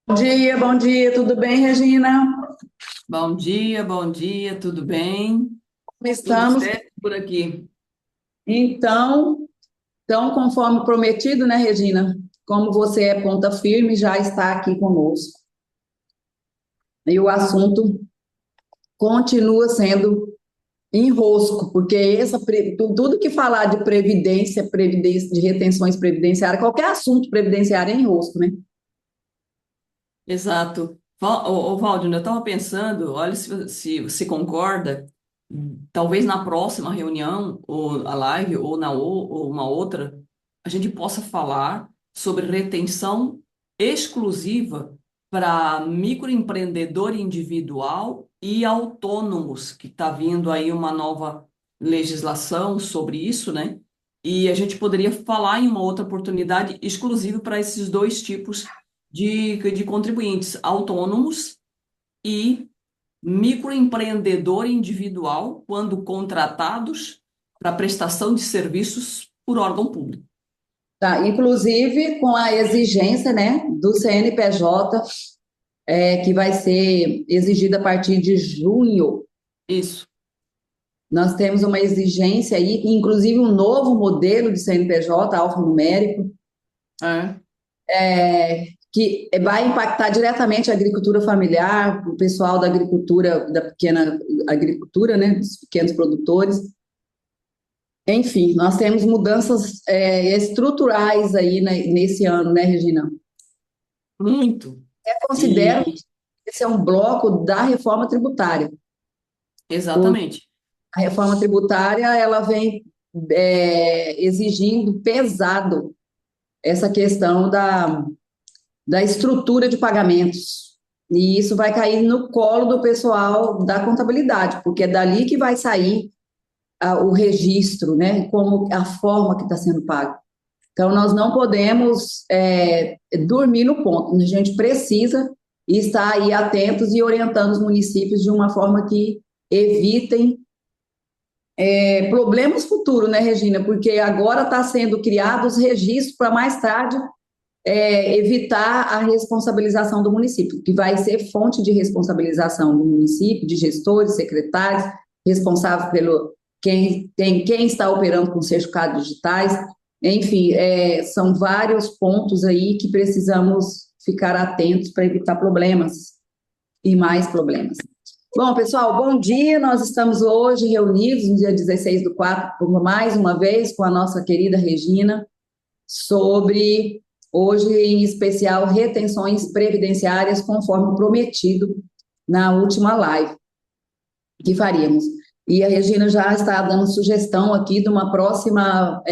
Bom dia, tudo bem, Regina? Bom dia, tudo bem? Como Tudo estamos? certo por aqui. Então, conforme prometido, né, Regina? Como você é ponta firme, já está aqui conosco. E o assunto continua sendo enrosco, porque tudo que falar de previdência, de retenções previdenciárias, qualquer assunto previdenciário é enrosco, né? Exato. Valdir, eu estava pensando, olha se você concorda, talvez na próxima reunião, ou a live, ou uma outra, a gente possa falar sobre retenção exclusiva para microempreendedor individual e autônomos, que está vindo aí uma nova legislação sobre isso, né? E a gente poderia falar em uma outra oportunidade exclusiva para esses dois tipos de contribuintes autônomos e microempreendedor individual, quando contratados para prestação de serviços por órgão público. Tá, inclusive com a exigência, né, do CNPJ, que vai ser exigida a partir de junho. Isso. Nós temos uma exigência aí, inclusive um novo modelo de CNPJ alfanumérico, É. que vai impactar diretamente a agricultura familiar, o pessoal da agricultura, da pequena agricultura, né, dos pequenos produtores. Enfim, nós temos mudanças estruturais aí, né, nesse ano, né, Regina? Muito. Eu considero que E esse é um bloco da reforma tributária. exatamente. A reforma tributária, ela vem exigindo pesado essa questão da estrutura de pagamentos. E isso vai cair no colo do pessoal da contabilidade, porque é dali que vai sair o registro, né? Como a forma que está sendo pago. Então, nós não podemos dormir no ponto. A gente precisa estar aí atentos e orientando os municípios de uma forma que evitem problemas futuros, né, Regina? Porque agora está sendo criados registros para mais tarde evitar a responsabilização do município, que vai ser fonte de responsabilização do município, de gestores, secretários, responsável pelo quem está operando com certificados digitais. Enfim, são vários pontos aí que precisamos ficar atentos para evitar problemas e mais problemas. Bom, pessoal, bom dia. Nós estamos hoje reunidos no dia 16 do 4, mais uma vez, com a nossa querida Regina, sobre, hoje em especial, retenções previdenciárias, conforme prometido na última live que faríamos. E a Regina já está dando sugestão aqui de uma próxima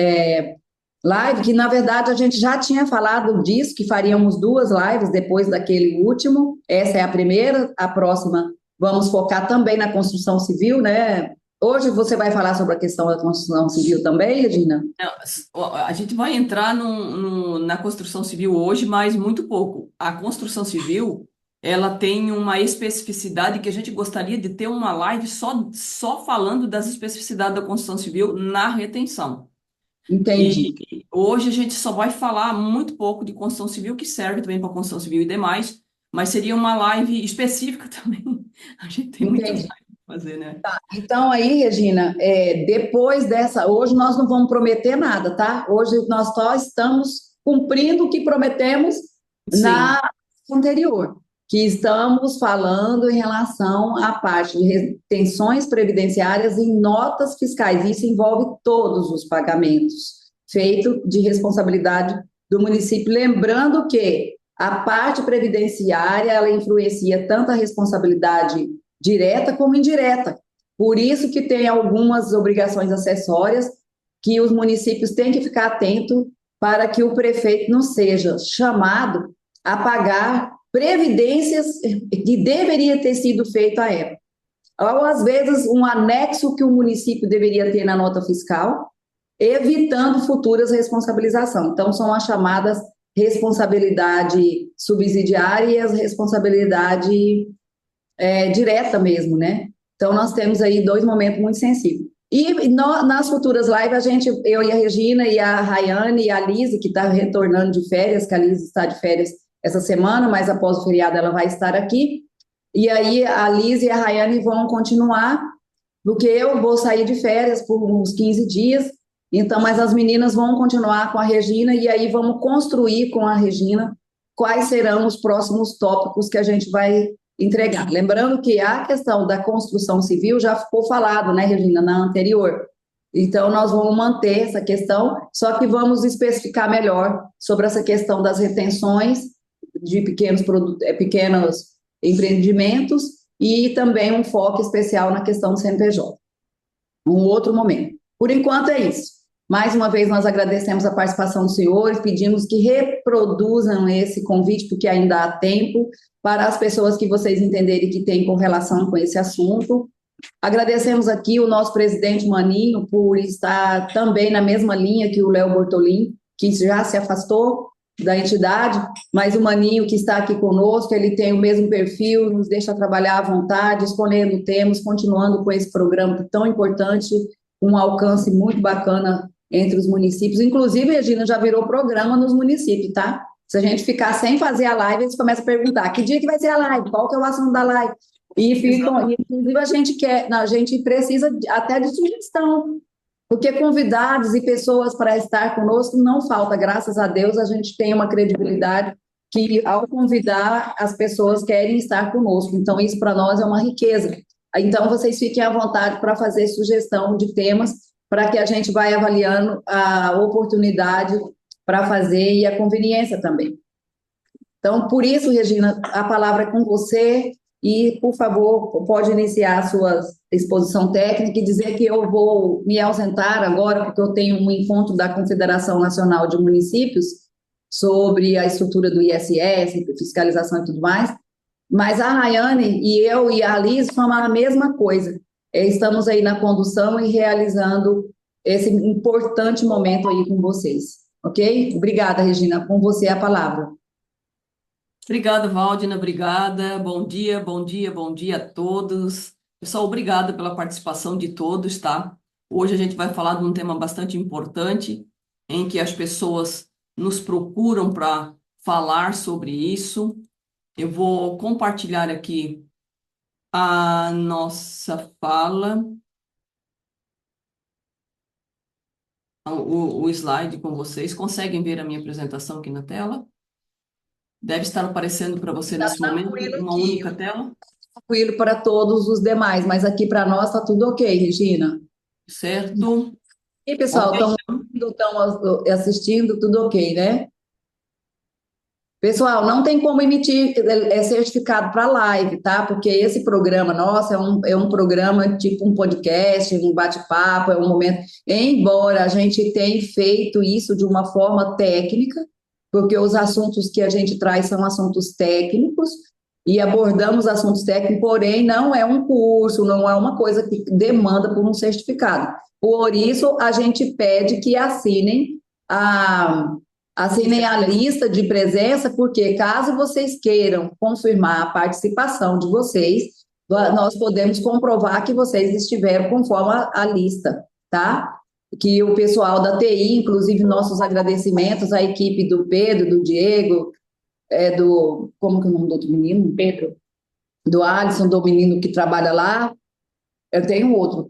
live, que na verdade a gente já tinha falado disso, que faríamos duas lives depois daquele último. Essa é a primeira, a próxima vamos focar também na construção civil, né? Hoje você vai falar sobre a questão da construção civil também, Regina? A gente vai entrar na construção civil hoje, mas muito pouco. A construção civil, ela tem uma especificidade que a gente gostaria de ter uma live só falando das especificidades da construção civil na retenção. Entendi. E hoje a gente só vai falar muito pouco de construção civil, que serve também para construção civil e demais, mas seria uma live específica também. A gente tem muitas Entendi. lives para fazer, né? Então, aí, Regina, depois dessa, hoje nós não vamos prometer nada, tá? Hoje nós só estamos cumprindo o que prometemos Sim. na anterior, que estamos falando em relação à parte de retenções previdenciárias em notas fiscais. Isso envolve todos os pagamentos feitos de responsabilidade do município. Lembrando que a parte previdenciária, ela influencia tanto a responsabilidade direta como indireta. Por isso que tem algumas obrigações acessórias que os municípios têm que ficar atentos para que o prefeito não seja chamado a pagar previdências que deveria ter sido feito à época. Ou, às vezes, um anexo que o município deveria ter na nota fiscal, evitando futuras responsabilizações. Então, são as chamadas responsabilidade subsidiária e as responsabilidade direta mesmo, né? Então, nós temos aí dois momentos muito sensíveis. E nas futuras lives, eu e a Regina, e a Rayane, e a Lise, que está retornando de férias, que a Lise está de férias essa semana, mas após o feriado ela vai estar aqui. E aí a Liz e a Rayane vão continuar, porque eu vou sair de férias por uns 15 dias, então, mas as meninas vão continuar com a Regina, e aí vamos construir com a Regina quais serão os próximos tópicos que a gente vai entregar. Lembrando que a questão da construção civil já ficou falado, né, Regina, na anterior. Então, nós vamos manter essa questão, só que vamos especificar melhor sobre essa questão das retenções de pequenos empreendimentos e também um foco especial na questão do CNPJ. Um outro momento. Por enquanto é isso. Mais uma vez, nós agradecemos a participação dos senhores, pedimos que reproduzam esse convite, porque ainda há tempo, para as pessoas que vocês entenderem que têm correlação com esse assunto. Agradecemos aqui o nosso presidente Maninho por estar também na mesma linha que o Léo Bortolin, que já se afastou da entidade, mas o Maninho que está aqui conosco, ele tem o mesmo perfil, nos deixa trabalhar à vontade, escolhendo temas, continuando com esse programa tão importante, um alcance muito bacana entre os municípios. Inclusive, Regina, já virou programa nos municípios, tá? Se a gente ficar sem fazer a live, eles começam a perguntar, que dia que vai ser a live? Qual que é o assunto da live? E ficam, inclusive a gente precisa até de sugestão, porque convidados e pessoas para estar conosco não falta, graças a Deus a gente tem uma credibilidade que ao convidar as pessoas querem estar conosco, então isso para nós é uma riqueza. Então vocês fiquem à vontade para fazer sugestão de temas para que a gente vai avaliando a oportunidade para fazer e a conveniência também. Então, por isso, Regina, a palavra é com você e, por favor, pode iniciar a sua exposição técnica e dizer que eu vou me ausentar agora, porque eu tenho um encontro da Confederação Nacional de Municípios sobre a estrutura do ISS, fiscalização e tudo mais, mas a Rayane e eu e a Liz falamos a mesma coisa. Estamos aí na condução e realizando esse importante momento aí com vocês, ok? Obrigada, Regina. Com você a palavra. Obrigada, Valdina, obrigada. Bom dia, bom dia, bom dia a todos. Pessoal, obrigada pela participação de todos, tá? Hoje a gente vai falar de um tema bastante importante, em que as pessoas nos procuram para falar sobre isso. Eu vou compartilhar aqui a nossa fala, o slide com vocês. Conseguem ver a minha apresentação aqui na tela? Deve estar aparecendo para você nesse momento uma única tela. Tranquilo para todos os demais, mas aqui para nós está tudo ok, Regina. Certo? E pessoal, estão assistindo, tudo ok, né? Pessoal, não tem como emitir certificado para live, tá? Porque esse programa nosso é um programa tipo um podcast, um bate-papo, é um momento. Embora a gente tenha feito isso de uma forma técnica, porque os assuntos que a gente traz são assuntos técnicos e abordamos assuntos técnicos, porém não é um curso, não é uma coisa que demanda por um certificado. Por isso, a gente pede que assinem a lista de presença, porque caso vocês queiram confirmar a participação de vocês, nós podemos comprovar que vocês estiveram conforme a lista, tá? Que o pessoal da TI, inclusive nossos agradecimentos à equipe do Pedro, do Diego, como que é o nome do outro menino? Pedro. Do Alisson, do menino que trabalha lá. Eu tenho outro,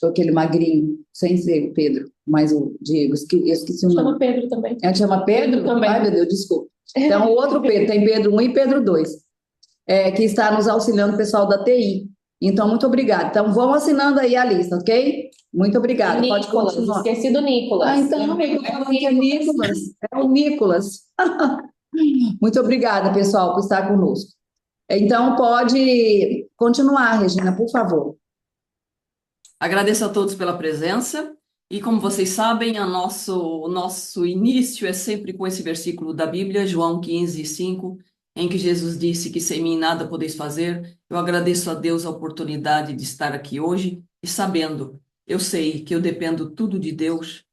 aquele magrinho, sem ser o Pedro, mas o Diego, eu esqueci o nome. Chama Pedro também. Ele chama Pedro? Também. Ai, meu Deus, desculpa. Então, o outro Pedro, tem Pedro 1 e Pedro 2, que está nos auxiliando o pessoal da TI. Então, muito obrigada. Então, vão assinando aí a lista, ok? Muito obrigada. Nicolas, pode continuar. esqueci do Nicolas. Ah, então, é o Nicolas. É o Nicolas. Muito obrigada, pessoal, por estar conosco. Então, pode continuar, Regina, por favor. Agradeço a todos pela presença e, como vocês sabem, o nosso início é sempre com esse versículo da Bíblia, João 15:5, em que Jesus disse que sem mim nada podeis fazer. Eu agradeço a Deus a oportunidade de estar aqui hoje e sabendo, eu sei que eu dependo tudo de Deus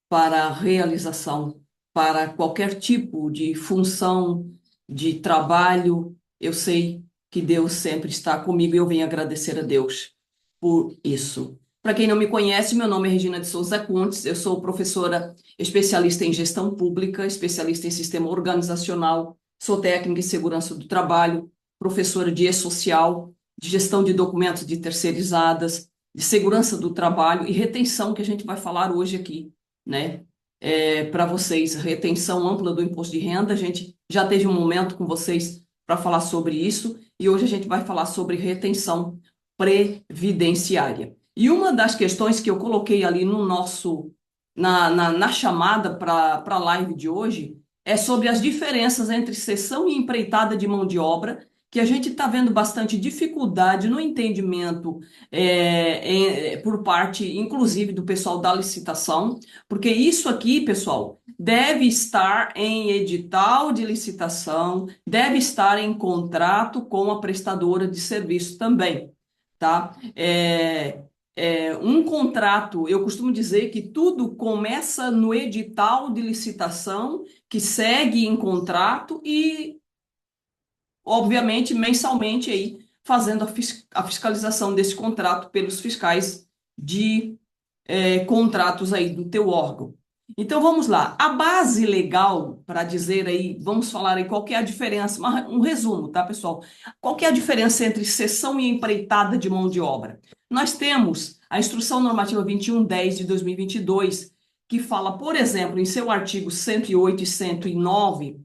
para a realização, para qualquer tipo de função, de trabalho. Eu sei que Deus sempre está comigo e eu venho agradecer a Deus por isso. Para quem não me conhece, meu nome é Regina de Souza Kuntes, eu sou professora especialista em gestão pública, especialista em sistema organizacional Sou técnica em segurança do trabalho, professora de E-Social, de gestão de documentos de terceirizadas, de segurança do trabalho e retenção, que a gente vai falar hoje aqui, né? Para vocês, retenção ampla do imposto de renda. A gente já teve um momento com vocês para falar sobre isso e hoje a gente vai falar sobre retenção previdenciária. E uma das questões que eu coloquei ali no nosso, na chamada para a live de hoje é sobre as diferenças entre cessão e empreitada de mão de obra, que a gente está vendo bastante dificuldade no entendimento por parte, inclusive, do pessoal da licitação, porque isso aqui, pessoal, deve estar em edital de licitação, deve estar em contrato com a prestadora de serviço também, tá? Um contrato, eu costumo dizer que tudo começa no edital de licitação, que segue em contrato e, obviamente, mensalmente aí fazendo a fiscalização desse contrato pelos fiscais de contratos aí do teu órgão. Então vamos lá. A base legal para dizer aí, vamos falar aí qual que é a diferença, um resumo, tá, pessoal? Qual que é a diferença entre cessão e empreitada de mão de obra? Nós temos a Instrução Normativa 2110 de 2022, que fala, por exemplo, em seu artigo 108 e 109,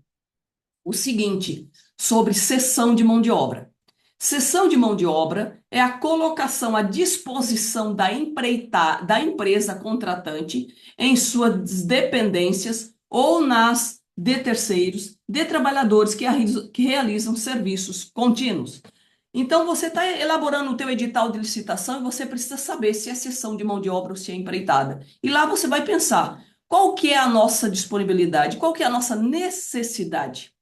o seguinte, sobre cessão de mão de obra. Cessão de mão de obra é a colocação à disposição da empresa contratante em suas dependências ou nas de terceiros, de trabalhadores que realizam serviços contínuos. Então, você está elaborando o teu edital de licitação e você precisa saber se é cessão de mão de obra ou se é empreitada. E lá você vai pensar, qual que é a nossa disponibilidade, qual que é a nossa necessidade?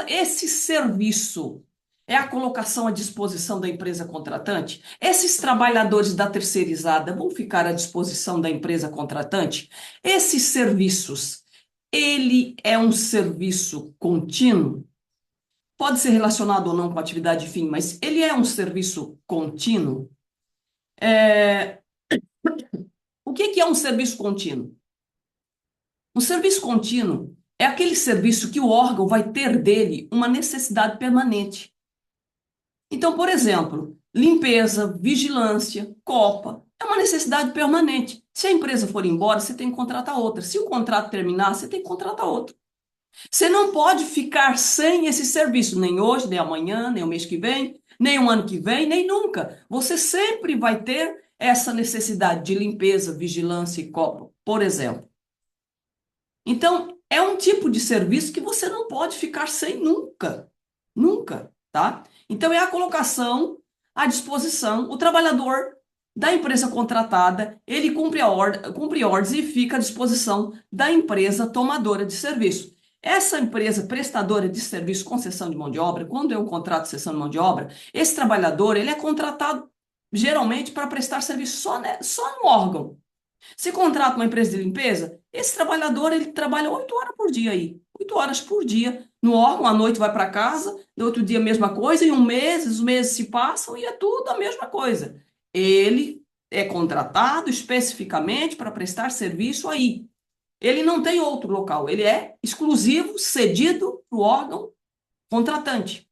Esse serviço é a colocação à disposição da empresa contratante? Esses trabalhadores da terceirizada vão ficar à disposição da empresa contratante? Esses serviços, ele é um serviço contínuo? Pode ser relacionado ou não com a atividade fim, mas ele é um serviço contínuo? É, O que é um serviço contínuo? Um serviço contínuo é aquele serviço que o órgão vai ter dele uma necessidade permanente. Então, por exemplo, limpeza, vigilância, copa, é uma necessidade permanente. Se a empresa for embora, você tem que contratar outra. Se o contrato terminar, você tem que contratar outra. Você não pode ficar sem esse serviço, nem hoje, nem amanhã, nem o mês que vem, nem o ano que vem, nem nunca. Você sempre vai ter essa necessidade de limpeza, vigilância e copa, por exemplo. Então, é um tipo de serviço que você não pode ficar sem nunca. Nunca, tá? Então, é a colocação à disposição. O trabalhador da empresa contratada, ele cumpre ordens e fica à disposição da empresa tomadora de serviço. Essa empresa prestadora de serviço com cessão de mão de obra, quando é um contrato de cessão de mão de obra, esse trabalhador ele é contratado geralmente para prestar serviço só, né, só no órgão. Se contrata uma empresa de limpeza, esse trabalhador ele trabalha 8 horas por dia aí. 8 horas por dia no órgão, à noite vai para casa, no outro dia a mesma coisa, em um mês, os meses se passam e é tudo a mesma coisa. Ele é contratado especificamente para prestar serviço aí. Ele não tem outro local, ele é exclusivo, cedido para o órgão contratante,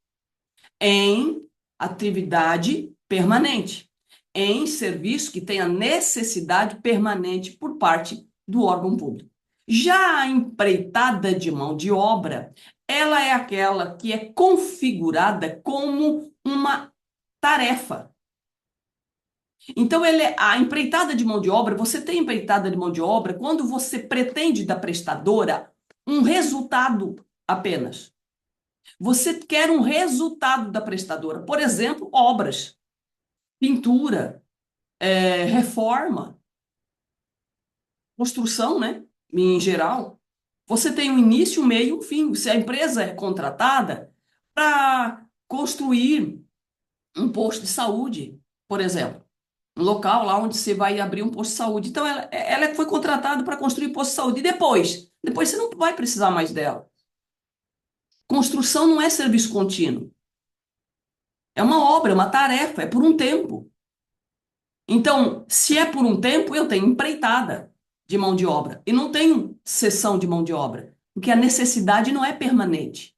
em atividade permanente, em serviço que tenha necessidade permanente por parte do órgão público. Já a empreitada de mão de obra, ela é aquela que é configurada como uma tarefa. Então, a empreitada de mão de obra, você tem empreitada de mão de obra quando você pretende da prestadora um resultado apenas. Você quer um resultado da prestadora, por exemplo, obras, pintura, reforma, construção, né? Em geral. Você tem um início, um meio e um fim. Se a empresa é contratada para construir um posto de saúde, por exemplo, um local lá onde você vai abrir um posto de saúde. Então, ela foi contratada para construir posto de saúde. E depois? Depois você não vai precisar mais dela. Construção não é serviço contínuo. É uma obra, é uma tarefa, é por um tempo. Então, se é por um tempo, eu tenho empreitada de mão de obra e não tenho cessão de mão de obra, porque a necessidade não é permanente.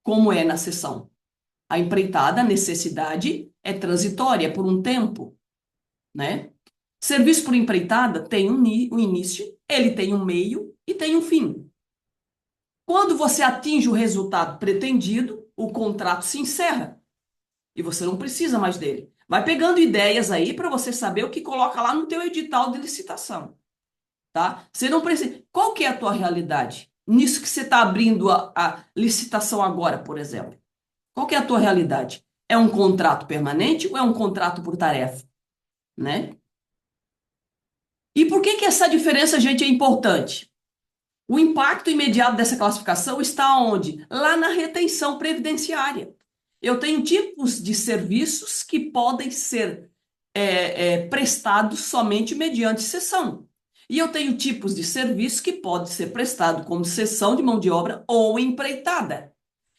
como é na sessão. A empreitada, a necessidade é transitória, é por um tempo, né? Serviço por empreitada tem um início, ele tem um meio e tem um fim. Quando você atinge o resultado pretendido, o contrato se encerra e você não precisa mais dele. Vai pegando ideias aí para você saber o que coloca lá no teu edital de licitação, tá? Você não precisa. Qual que é a tua realidade? Nisso que você está abrindo a licitação agora, por exemplo. Qual que é a tua realidade? É um contrato permanente ou é um contrato por tarefa, né? E por que que essa diferença, gente, é importante? O impacto imediato dessa classificação está onde? Lá na retenção previdenciária. Eu tenho tipos de serviços que podem ser prestados somente mediante cessão. E eu tenho tipos de serviços que podem ser prestados como cessão de mão de obra ou empreitada.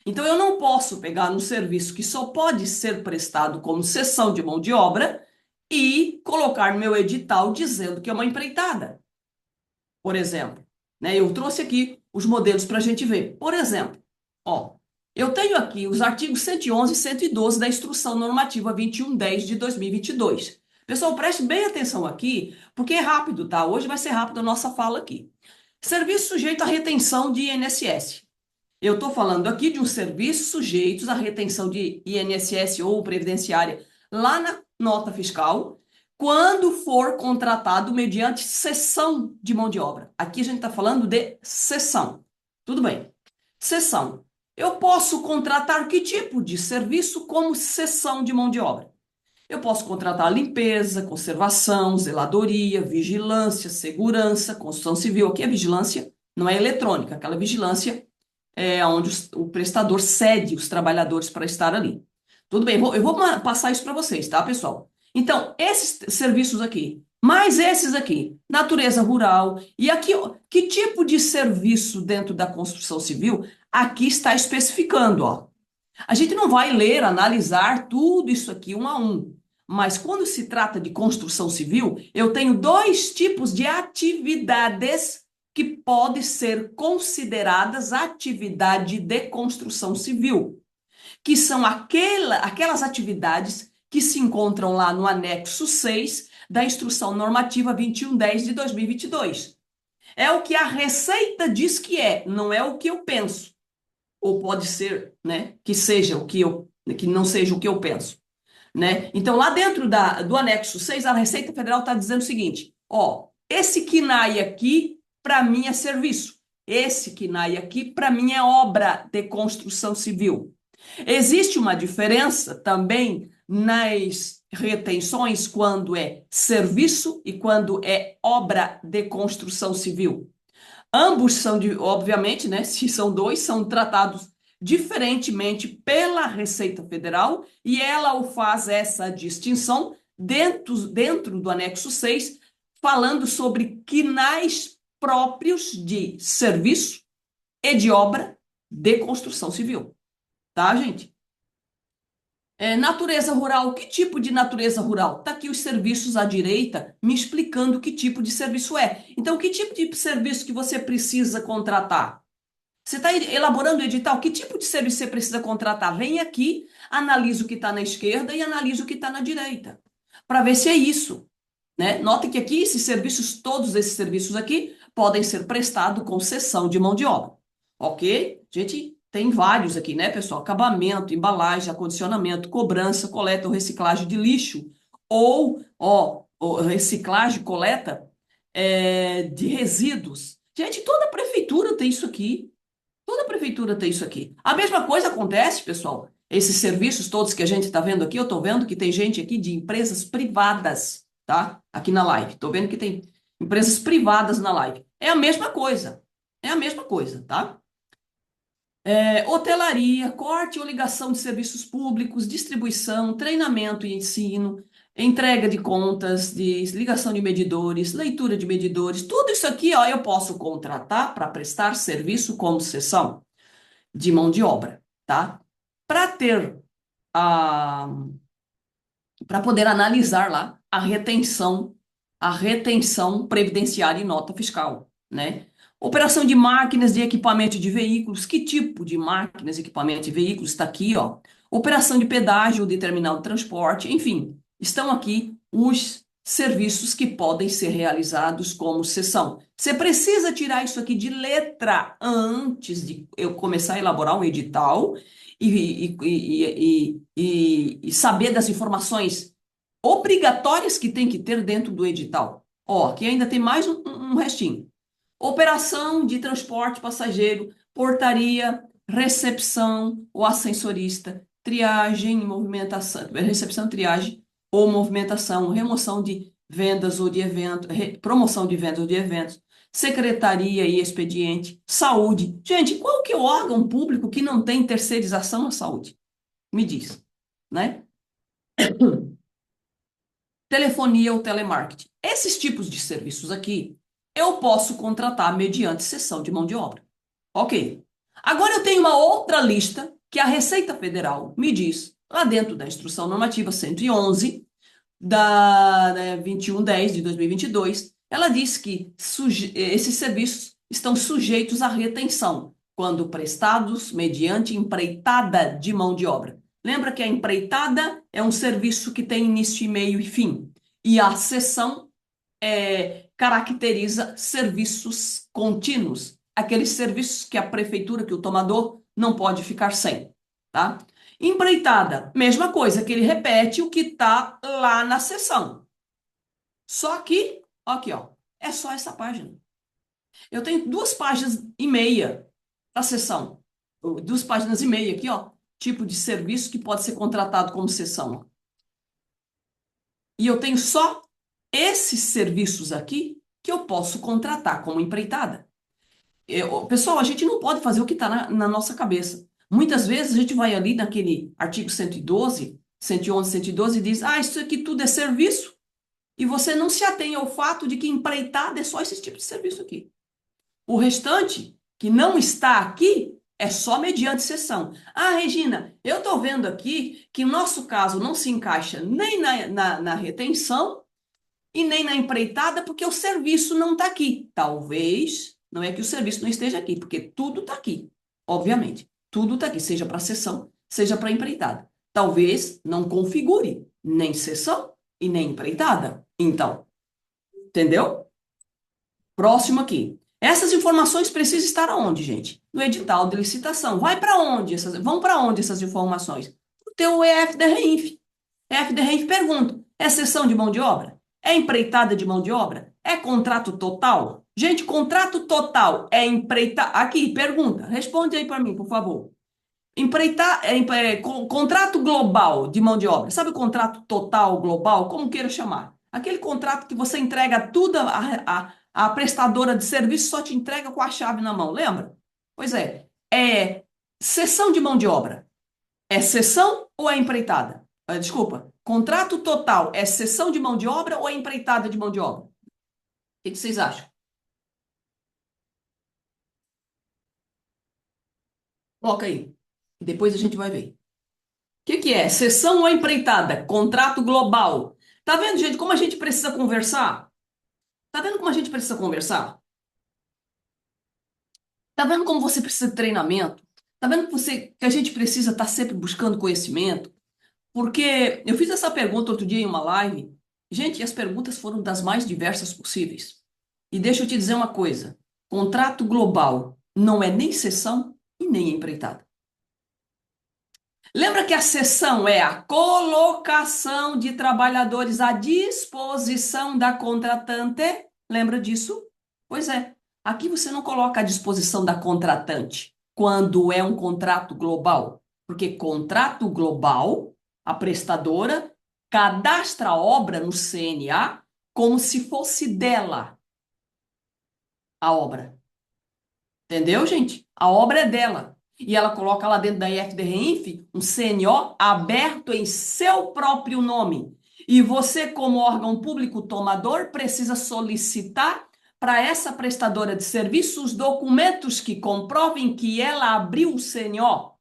Então, eu não posso pegar um serviço que só pode ser prestado como cessão de mão de obra e colocar no meu edital dizendo que é uma empreitada, por exemplo. Né? Eu trouxe aqui os modelos para a gente ver. Por exemplo, ó, eu tenho aqui os artigos 111 e 112 da Instrução Normativa 2110 de 2022. Pessoal, preste bem atenção aqui, porque é rápido, tá? Hoje vai ser rápido a nossa fala aqui. Serviço sujeito à retenção de INSS. Eu estou falando aqui de um serviço sujeitos à retenção de INSS ou previdenciária lá na nota fiscal, quando for contratado mediante cessão de mão de obra. Aqui a gente está falando de cessão. Tudo bem. Cessão. Eu posso contratar que tipo de serviço como cessão de mão de obra? Eu posso contratar limpeza, conservação, zeladoria, vigilância, segurança, construção civil. Aqui é vigilância, não é eletrônica, aquela vigilância onde o prestador cede os trabalhadores para estar ali. Tudo bem, eu vou passar isso para vocês, tá, pessoal? Então, esses serviços aqui, mais esses aqui, natureza rural, e aqui, ó, que tipo de serviço dentro da construção civil, aqui está especificando, ó. A gente não vai ler, analisar tudo isso aqui um a um, mas quando se trata de construção civil, eu tenho dois tipos de atividades que podem ser consideradas atividade de construção civil, que são aquelas atividades que se encontram lá no anexo 6 da Instrução Normativa 2110 de 2022. É o que a Receita diz que é, não é o que eu penso. Ou pode ser, né, que seja o que não seja o que eu penso, né? Então, lá dentro do anexo 6, a Receita Federal está dizendo o seguinte: ó, esse KNAI aqui, para mim, é serviço. Esse KNAI aqui, para mim, é obra de construção civil. Existe uma diferença também nas retenções quando é serviço e quando é obra de construção civil. Ambos são, obviamente, né? Se são dois, são tratados diferentemente pela Receita Federal e ela o faz essa distinção dentro do anexo 6, falando sobre quinais próprios de serviço e de obra de construção civil. Tá, gente? Natureza rural, que tipo de natureza rural? Está aqui os serviços à direita me explicando que tipo de serviço é. Então, que tipo de serviço que você precisa contratar? Você está elaborando o edital? Que tipo de serviço você precisa contratar? Vem aqui, analisa o que está na esquerda e analisa o que está na direita, para ver se é isso. Né? Note que aqui todos esses serviços aqui, podem ser prestados com cessão de mão de obra. Ok? Gente, tem vários aqui, né, pessoal? Acabamento, embalagem, acondicionamento, cobrança, coleta ou reciclagem de lixo, ou reciclagem, coleta de resíduos. Gente, toda prefeitura tem isso aqui. Toda prefeitura tem isso aqui. A mesma coisa acontece, pessoal. Esses serviços todos que a gente está vendo aqui, eu estou vendo que tem gente aqui de empresas privadas, tá? Aqui na live. Estou vendo que tem empresas privadas na live. É a mesma coisa. É a mesma coisa, tá? Hotelaria, corte ou ligação de serviços públicos, distribuição, treinamento e ensino, entrega de contas, de ligação de medidores, leitura de medidores, tudo isso aqui, ó, eu posso contratar para prestar serviço como cessão de mão de obra, tá? Para ter a para poder analisar lá a retenção previdenciária e nota fiscal, né? Operação de máquinas de equipamento de veículos. Que tipo de máquinas, equipamento e veículos? Está aqui, ó. Operação de pedágio de terminal de transporte. Enfim, estão aqui os serviços que podem ser realizados como cessão. Você precisa tirar isso aqui de letra antes de eu começar a elaborar um edital e saber das informações obrigatórias que tem que ter dentro do edital. Ó, aqui ainda tem mais um restinho. Operação de transporte passageiro, portaria, recepção ou ascensorista, triagem e movimentação, recepção, triagem ou movimentação, remoção de vendas ou de evento, promoção de vendas ou de eventos, secretaria e expediente, saúde. Gente, qual que é o órgão público que não tem terceirização na saúde? Me diz, né? Telefonia ou telemarketing. Esses tipos de serviços aqui, eu posso contratar mediante cessão de mão de obra. Ok. Agora eu tenho uma outra lista que a Receita Federal me diz, lá dentro da Instrução Normativa 111, da 2110 de 2022, ela diz que esses serviços estão sujeitos à retenção quando prestados mediante empreitada de mão de obra. Lembra que a empreitada é um serviço que tem início, meio e fim. E a cessão caracteriza serviços contínuos, aqueles serviços que a prefeitura, que o tomador não pode ficar sem, tá? Empreitada, mesma coisa, que ele repete o que está lá na seção. Só que, aqui, ó, é só essa página. Eu tenho 2,5 páginas da seção. 2,5 páginas aqui, ó, tipo de serviço que pode ser contratado como seção. E eu tenho só esses serviços aqui que eu posso contratar como empreitada. Pessoal, a gente não pode fazer o que está na nossa cabeça. Muitas vezes a gente vai ali naquele artigo 112, 111, 112 e diz, isso aqui tudo é serviço, e você não se atém ao fato de que empreitada é só esse tipo de serviço aqui. O restante, que não está aqui, é só mediante cessão. Regina, eu estou vendo aqui que o nosso caso não se encaixa nem na retenção e nem na empreitada, porque o serviço não está aqui. Talvez, não é que o serviço não esteja aqui, porque tudo está aqui, obviamente. Tudo está aqui, seja para cessão, seja para empreitada. Talvez não configure nem cessão e nem empreitada. Então, entendeu? Próximo aqui. Essas informações precisam estar aonde, gente? No edital de licitação. Vão para onde essas informações? O teu EFDRINF. EFDRINF pergunta: é cessão de mão de obra? É empreitada de mão de obra? É contrato total? Gente, contrato total é empreitada. Aqui, pergunta. Responde aí para mim, por favor. Contrato global de mão de obra. Sabe o contrato total global? Como queira chamar? Aquele contrato que você entrega tudo a prestadora de serviço só te entrega com a chave na mão, lembra? Pois é cessão de mão de obra. É cessão ou é empreitada? Desculpa, contrato total é cessão de mão de obra ou é empreitada de mão de obra? O que vocês acham? Coloca aí. Depois a gente vai ver. O que é? Cessão ou empreitada? Contrato global. Tá vendo, gente, como a gente precisa conversar? Tá vendo como a gente precisa conversar? Tá vendo como você precisa de treinamento? Tá vendo que a gente precisa estar sempre buscando conhecimento? Porque eu fiz essa pergunta outro dia em uma live. Gente, as perguntas foram das mais diversas possíveis. E deixa eu te dizer uma coisa: contrato global não é nem cessão e nem empreitada. Lembra que a cessão é a colocação de trabalhadores à disposição da contratante? Lembra disso? Pois é. Aqui você não coloca à disposição da contratante quando é um contrato global, porque contrato global, a prestadora cadastra a obra no CNA como se fosse dela a obra. Entendeu, gente? A obra é dela. E ela coloca lá dentro da IFDRINF um CNO aberto em seu próprio nome. E você, como órgão público tomador, precisa solicitar para essa prestadora de serviços documentos que comprovem que ela abriu o CNO.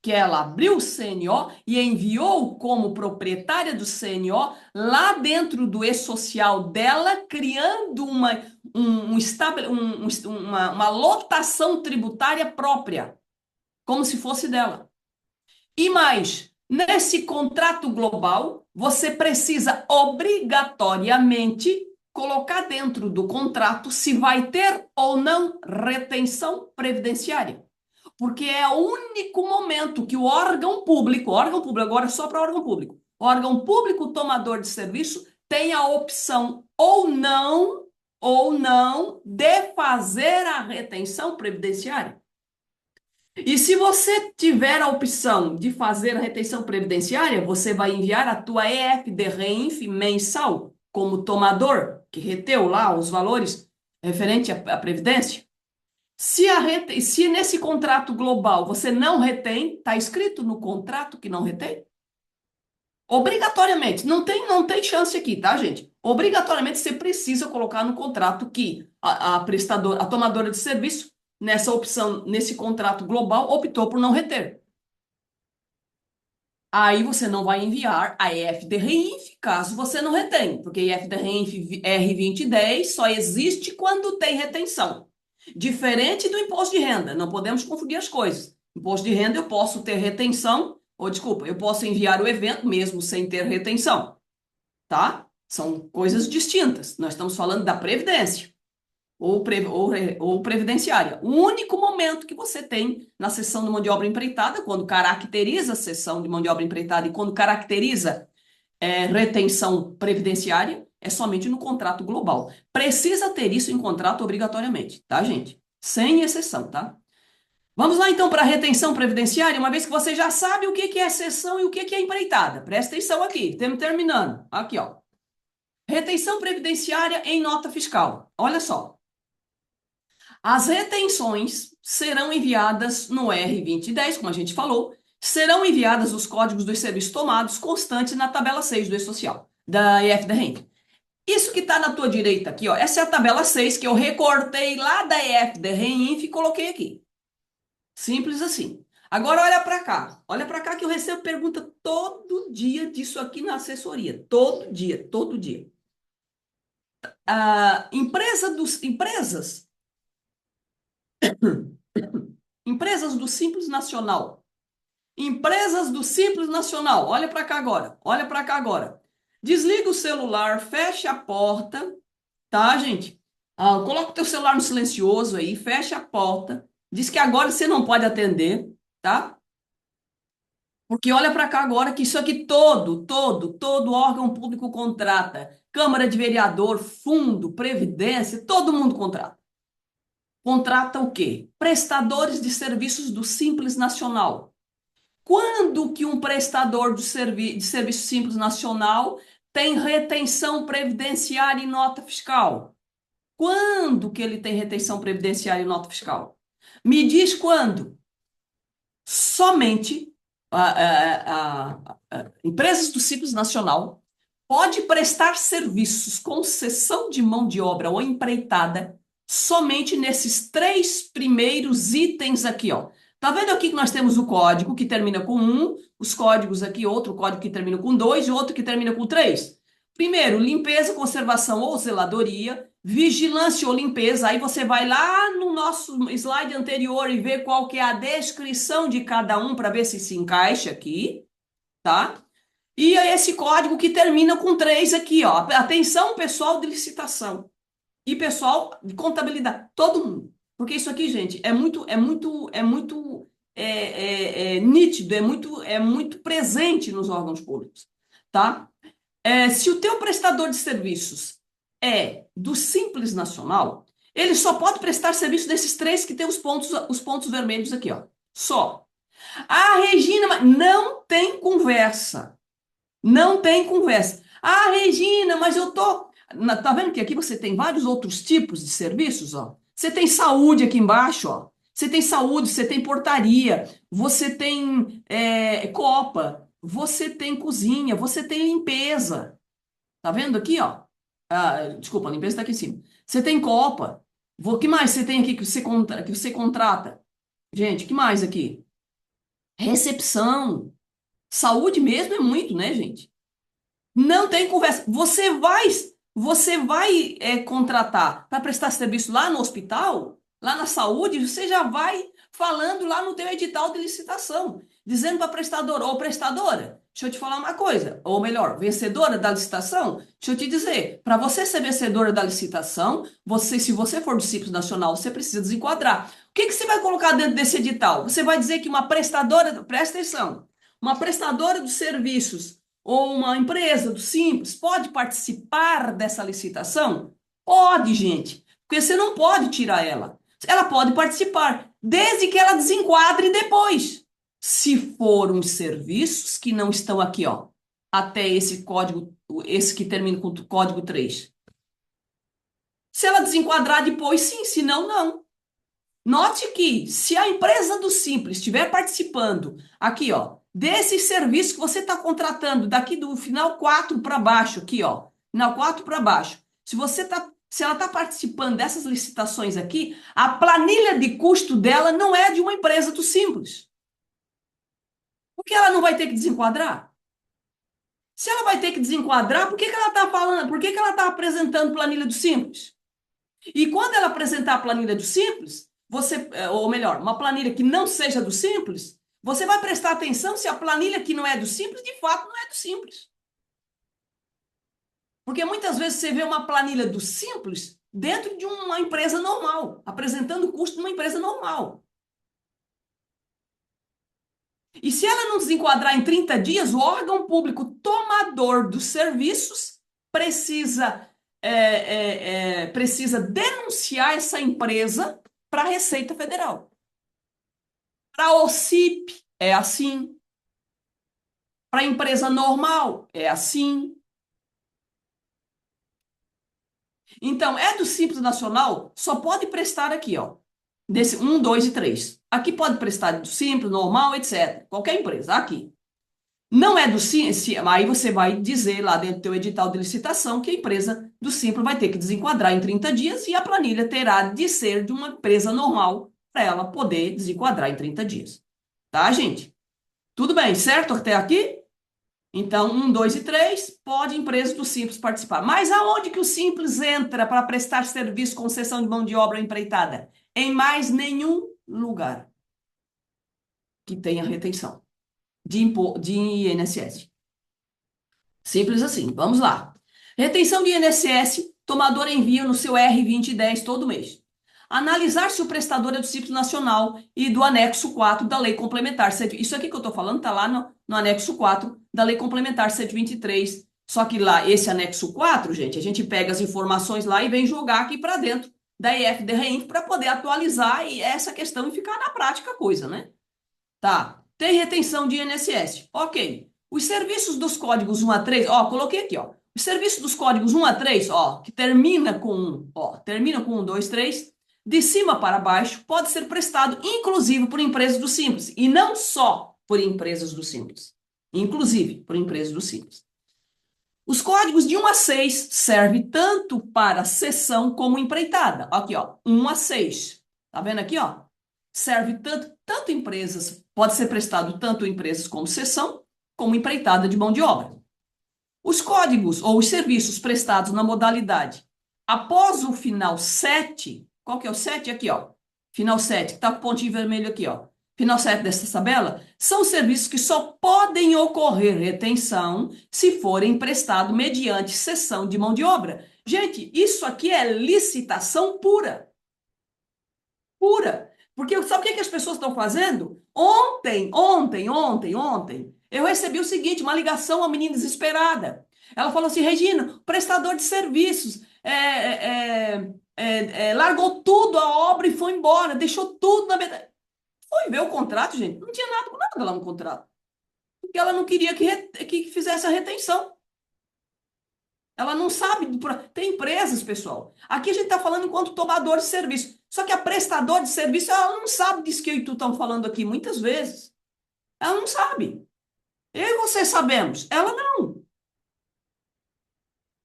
que ela abriu o CNO e enviou como proprietária do CNO lá dentro do e-social dela, criando uma lotação tributária própria, como se fosse dela. E mais, nesse contrato global, você precisa obrigatoriamente colocar dentro do contrato se vai ter ou não retenção previdenciária. Porque é o único momento que o órgão público agora é só para órgão público tomador de serviço tem a opção ou não de fazer a retenção previdenciária. E se você tiver a opção de fazer a retenção previdenciária, você vai enviar a tua EFD-REINF mensal como tomador, que reteu lá os valores referente à previdência. Se nesse contrato global você não retém, está escrito no contrato que não retém? Obrigatoriamente, não tem chance aqui, tá, gente? Obrigatoriamente você precisa colocar no contrato que a tomadora de serviço, nessa opção, nesse contrato global, optou por não reter. Aí você não vai enviar a EFD-REINF caso você não retém, porque EFD-REINF R2010 só existe quando tem retenção. Diferente do imposto de renda, não podemos confundir as coisas. Imposto de renda eu posso ter retenção, ou desculpa, eu posso enviar o evento mesmo sem ter retenção, tá? São coisas distintas. Nós estamos falando da previdência ou previdenciária. O único momento que você tem na cessão de mão de obra empreitada, quando caracteriza a cessão de mão de obra empreitada e quando caracteriza retenção previdenciária, é somente no contrato global. Precisa ter isso em contrato obrigatoriamente, tá, gente? Sem exceção, tá? Vamos lá, então, para a retenção previdenciária, uma vez que você já sabe o que é cessão e o que é empreitada. Presta atenção aqui, estamos terminando. Aqui, ó. Retenção previdenciária em nota fiscal. Olha só. As retenções serão enviadas no R2010, como a gente falou, serão enviadas os códigos dos serviços tomados constantes na tabela 6 do E-Social, da EFD-RENF. Isso que está na tua direita aqui, ó, essa é a tabela 6 que eu recortei lá da EFD-RENF e coloquei aqui. Simples assim. Agora olha para cá que eu recebo pergunta todo dia disso aqui na assessoria, todo dia, todo dia. Empresas do Simples Nacional. Empresas do Simples Nacional. Olha para cá agora. Olha para cá agora. Desliga o celular, fecha a porta, tá, gente? Coloca o teu celular no silencioso aí, fecha a porta. Diz que agora você não pode atender, tá? Porque olha para cá agora que isso aqui todo órgão público contrata. Câmara de Vereador, fundo, previdência, todo mundo contrata. Contrata o quê? Prestadores de serviços do Simples Nacional. Quando que um prestador de serviço Simples Nacional tem retenção previdenciária em nota fiscal? Quando que ele tem retenção previdenciária em nota fiscal? Me diz quando. Somente empresas do Simples Nacional pode prestar serviços com cessão de mão de obra ou empreitada somente nesses 3 primeiros itens aqui, ó. Tá vendo aqui que nós temos o código que termina com 1, os códigos aqui, outro código que termina com 2 e outro que termina com 3. Primeiro, limpeza, conservação ou zeladoria, vigilância ou limpeza. Aí você vai lá no nosso slide anterior e vê qual que é a descrição de cada um para ver se encaixa aqui, tá? E é esse código que termina com 3 aqui, ó. Atenção, pessoal de licitação e pessoal de contabilidade, todo mundo. Porque isso aqui, gente, é muito nítido, é muito presente nos órgãos públicos, tá? Se o teu prestador de serviços é do Simples Nacional, ele só pode prestar serviço desses 3 que tem os pontos vermelhos aqui, ó. Só. Regina, não tem conversa. Não tem conversa. Regina, mas eu tô... Tá vendo que aqui você tem vários outros tipos de serviços, ó? Você tem saúde aqui embaixo, ó. Você tem saúde, você tem portaria, você tem copa, você tem cozinha, você tem limpeza. Tá vendo aqui, ó? Desculpa, a limpeza está aqui em cima. Você tem copa. O que mais você tem aqui que você contrata? Gente, o que mais aqui? recepção, saúde mesmo é muito, né, gente? Não tem conversa. Você vai contratar para prestar serviço lá no hospital, lá na saúde, você já vai falando lá no teu edital de licitação, dizendo para a prestadora, ou prestadora, deixa eu te falar uma coisa, ou melhor, vencedora da licitação, deixa eu te dizer, para você ser vencedora da licitação, se você for do Simples Nacional, você precisa desenquadrar. O que que você vai colocar dentro desse edital? Você vai dizer que uma prestadora, presta atenção, uma prestadora de serviços ou uma empresa do Simples pode participar dessa licitação? Pode, gente, porque você não pode tirar ela. Ela pode participar, desde que ela desenquadre depois. Se for uns serviços que não estão aqui, ó, até esse código, esse que termina com o código 3. Se ela desenquadrar depois, sim, se não, não. Note que se a empresa do Simples estiver participando aqui, ó, desse serviço que você está contratando daqui do final 4 para baixo, aqui, ó, final 4 para baixo. Se ela está participando dessas licitações aqui, a planilha de custo dela não é de uma empresa do Simples. Por que ela não vai ter que desenquadrar? Se ela vai ter que desenquadrar, por que que ela está falando? Por que que ela está apresentando planilha do Simples? E quando ela apresentar a planilha do Simples, ou melhor, uma planilha que não seja do Simples, você vai prestar atenção se a planilha que não é do Simples, de fato, não é do Simples. Porque muitas vezes você vê uma planilha do Simples dentro de uma empresa normal, apresentando o custo de uma empresa normal. E se ela não desenquadrar em 30 dias, o órgão público tomador dos serviços precisa denunciar essa empresa para a Receita Federal. Para a OCIP é assim. Para a empresa normal é assim. Então, é do Simples Nacional, só pode prestar aqui, ó. Desse 1, 2 e 3. Aqui pode prestar do Simples, normal, etc. Qualquer empresa, aqui. Não é do Simples, aí você vai dizer lá dentro do teu edital de licitação que a empresa do Simples vai ter que desenquadrar em 30 dias e a planilha terá de ser de uma empresa normal para ela poder desenquadrar em 30 dias. Tá, gente? Tudo bem, certo até aqui? Então, 1, 2 e 3, pode empresa do Simples participar. Mas aonde que o Simples entra para prestar serviço com cessão de mão de obra empreitada? Em mais nenhum lugar que tenha retenção de INSS. Simples assim. Vamos lá. Retenção de INSS, tomador envia no seu R2010 todo mês. Analisar se o prestador é do Simples Nacional e do anexo 4 da Lei Complementar. Isso aqui que eu estou falando está lá no anexo 4 da Lei Complementar 123. Só que lá, esse anexo 4, gente, a gente pega as informações lá e vem jogar aqui para dentro da IFDRINF para poder atualizar essa questão e ficar na prática a coisa, né? Tá. Tem retenção de INSS. Ok. Os serviços dos códigos 1 a 3, ó, coloquei aqui, ó. Os serviços dos códigos 1 a 3, ó, que termina com 1, ó, termina com 1, 2, 3, de cima para baixo, pode ser prestado, inclusive, por empresas do Simples. E não só por empresas do Simples. Inclusive, por empresas do Simples. Os códigos de 1 a 6 servem tanto para cessão como empreitada. Aqui, ó, 1 a 6. Tá vendo aqui, ó? Serve tanto empresas, pode ser prestado tanto empresas como cessão, como empreitada de mão de obra. Os códigos ou os serviços prestados na modalidade após o final 7, qual que é o 7? Aqui, ó. Final 7, que está com o pontinho vermelho aqui, ó. Final 7 dessa tabela, são serviços que só podem ocorrer retenção se forem prestados mediante cessão de mão de obra. Gente, isso aqui é licitação pura. Pura. Porque sabe o que as pessoas estão fazendo? Ontem, eu recebi o seguinte, uma ligação, uma menina desesperada. Ela falou assim, Regina, prestador de serviços, largou tudo a obra e foi embora, deixou tudo na metade. Foi ver o contrato, gente, não tinha nada lá no contrato. Porque ela não queria que fizesse a retenção. Ela não sabe. Tem empresas, pessoal. Aqui a gente está falando enquanto tomador de serviço. Só que a prestador de serviço, ela não sabe disso que eu e tu estão falando aqui muitas vezes. Ela não sabe. Eu e você sabemos. Ela não.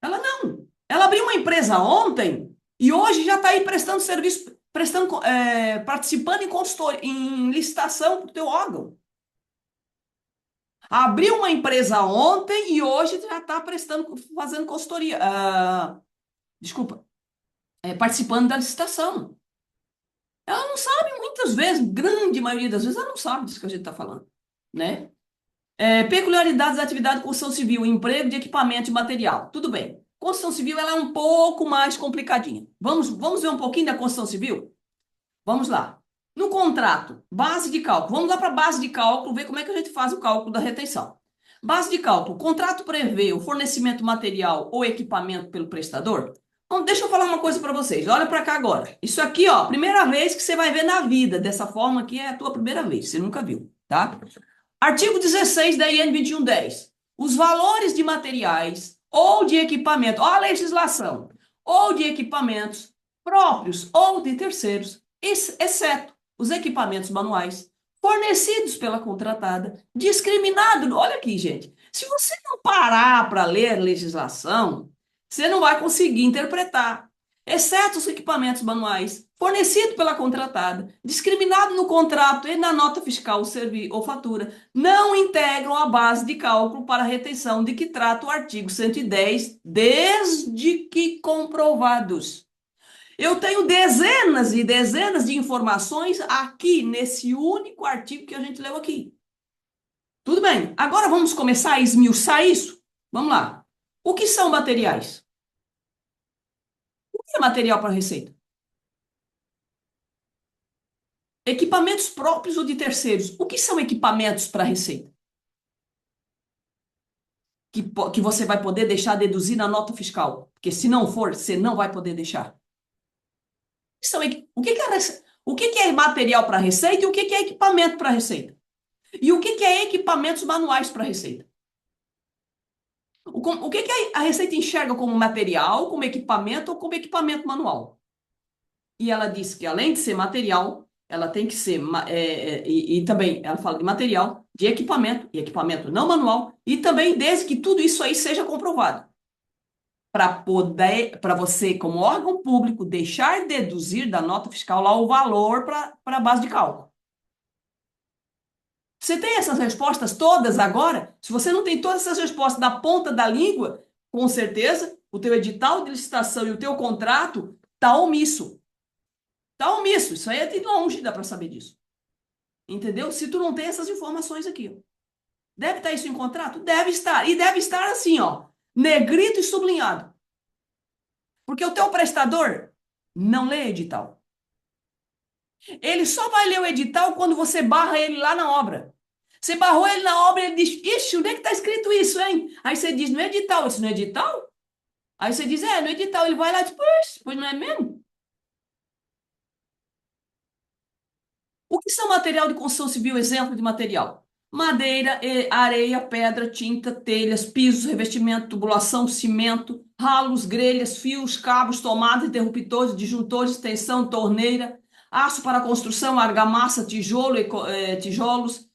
Ela não. Ela abriu uma empresa ontem e hoje já está aí prestando serviço, participando em licitação para o teu órgão. Abriu uma empresa ontem e hoje já está fazendo consultoria. Desculpa, participando da licitação. Ela não sabe muitas vezes, grande maioria das vezes, ela não sabe disso que a gente está falando, né? Peculiaridades da atividade de construção civil, emprego de equipamento e material. Tudo bem. Construção civil ela é um pouco mais complicadinha. Vamos ver um pouquinho da construção civil? Vamos lá. No contrato, base de cálculo. Vamos lá para a base de cálculo, ver como é que a gente faz o cálculo da retenção. Base de cálculo. O contrato prevê o fornecimento material ou equipamento pelo prestador? Então, deixa eu falar uma coisa para vocês. Olha para cá agora. Isso aqui, ó, primeira vez que você vai ver na vida dessa forma aqui é a tua primeira vez. Você nunca viu, tá? Artigo 16 da IN 2110. Os valores de materiais ou de equipamento, ó a legislação, ou de equipamentos próprios ou de terceiros, exceto os equipamentos manuais fornecidos pela contratada, discriminado. Olha aqui, gente. Se você não parar para ler a legislação, você não vai conseguir interpretar. Exceto os equipamentos manuais fornecidos pela contratada, discriminado no contrato e na nota fiscal ou fatura, não integram a base de cálculo para a retenção de que trata o artigo 110, desde que comprovados. Eu tenho dezenas e dezenas de informações aqui nesse único artigo que a gente leu aqui. Tudo bem, agora vamos começar a esmiuçar isso? Vamos lá. O que são materiais? O que é material para receita? Equipamentos próprios ou de terceiros? O que são equipamentos para receita? Que você vai poder deixar deduzir na nota fiscal. Porque se não for, você não vai poder deixar. O que é material para receita e o que é equipamento para receita? E o que é equipamentos manuais para receita? O que a receita enxerga como material, como equipamento ou como equipamento manual? E ela diz que além de ser material, ela tem que ser, e também ela fala de material, de equipamento, e equipamento não manual, e também desde que tudo isso aí seja comprovado. Para você, como órgão público, deixar deduzir da nota fiscal lá o valor para a base de cálculo. Você tem essas respostas todas agora? Se você não tem todas essas respostas na ponta da língua, com certeza o teu edital de licitação e o teu contrato está omisso. Está omisso. Isso aí é de longe, dá para saber disso. Entendeu? Se tu não tem essas informações aqui. Ó. Deve estar isso em contrato? Deve estar. E deve estar assim, ó, negrito e sublinhado. Porque o teu prestador não lê edital. Ele só vai ler o edital quando você barra ele lá na obra. Você barrou ele na obra, ele diz, ixi, onde é que está escrito isso, hein? Aí você diz, no edital. Isso no edital? Aí você diz, no edital. Ele vai lá e diz, pois não é mesmo? O que são material de construção civil? Exemplo de material. Madeira, areia, pedra, tinta, telhas, pisos, revestimento, tubulação, cimento, ralos, grelhas, fios, cabos, tomadas, interruptores, disjuntores, extensão, torneira, aço para construção, argamassa, tijolos,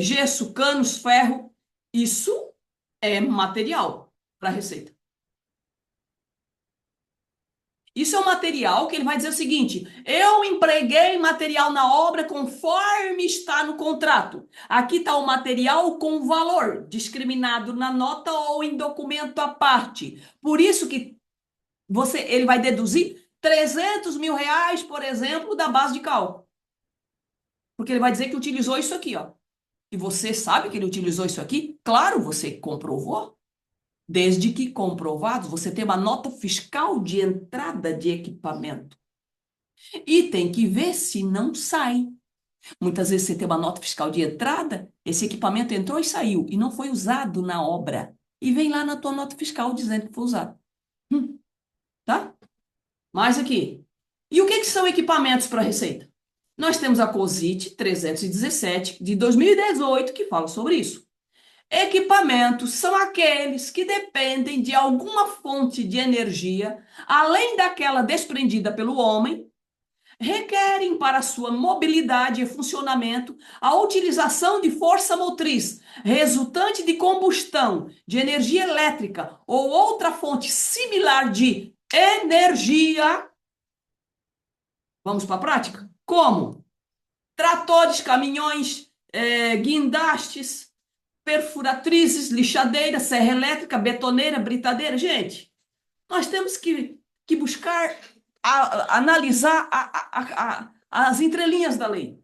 gesso, canos, ferro. Isso é material para receita. Isso é um material que ele vai dizer o seguinte: eu empreguei material na obra conforme está no contrato. Aqui está o material com valor, discriminado na nota ou em documento à parte. Por isso que ele vai deduzir 300 mil reais, por exemplo, da base de cálculo. Porque ele vai dizer que utilizou isso aqui, ó. E você sabe que ele utilizou isso aqui? Claro, você comprovou. Desde que comprovados, você tem uma nota fiscal de entrada de equipamento. E tem que ver se não sai. Muitas vezes você tem uma nota fiscal de entrada, esse equipamento entrou e saiu, e não foi usado na obra. E vem lá na tua nota fiscal dizendo que foi usado. Tá? Mais aqui. E o que são equipamentos para receita? Nós temos a COSIT 317 de 2018 que fala sobre isso. Equipamentos são aqueles que dependem de alguma fonte de energia, além daquela desprendida pelo homem, requerem para sua mobilidade e funcionamento a utilização de força motriz resultante de combustão de energia elétrica ou outra fonte similar de energia. Vamos para a prática? Como? Tratores, caminhões, guindastes, perfuratrizes, lixadeira, serra elétrica, betoneira, britadeira. Gente, nós temos que buscar analisar as entrelinhas da lei.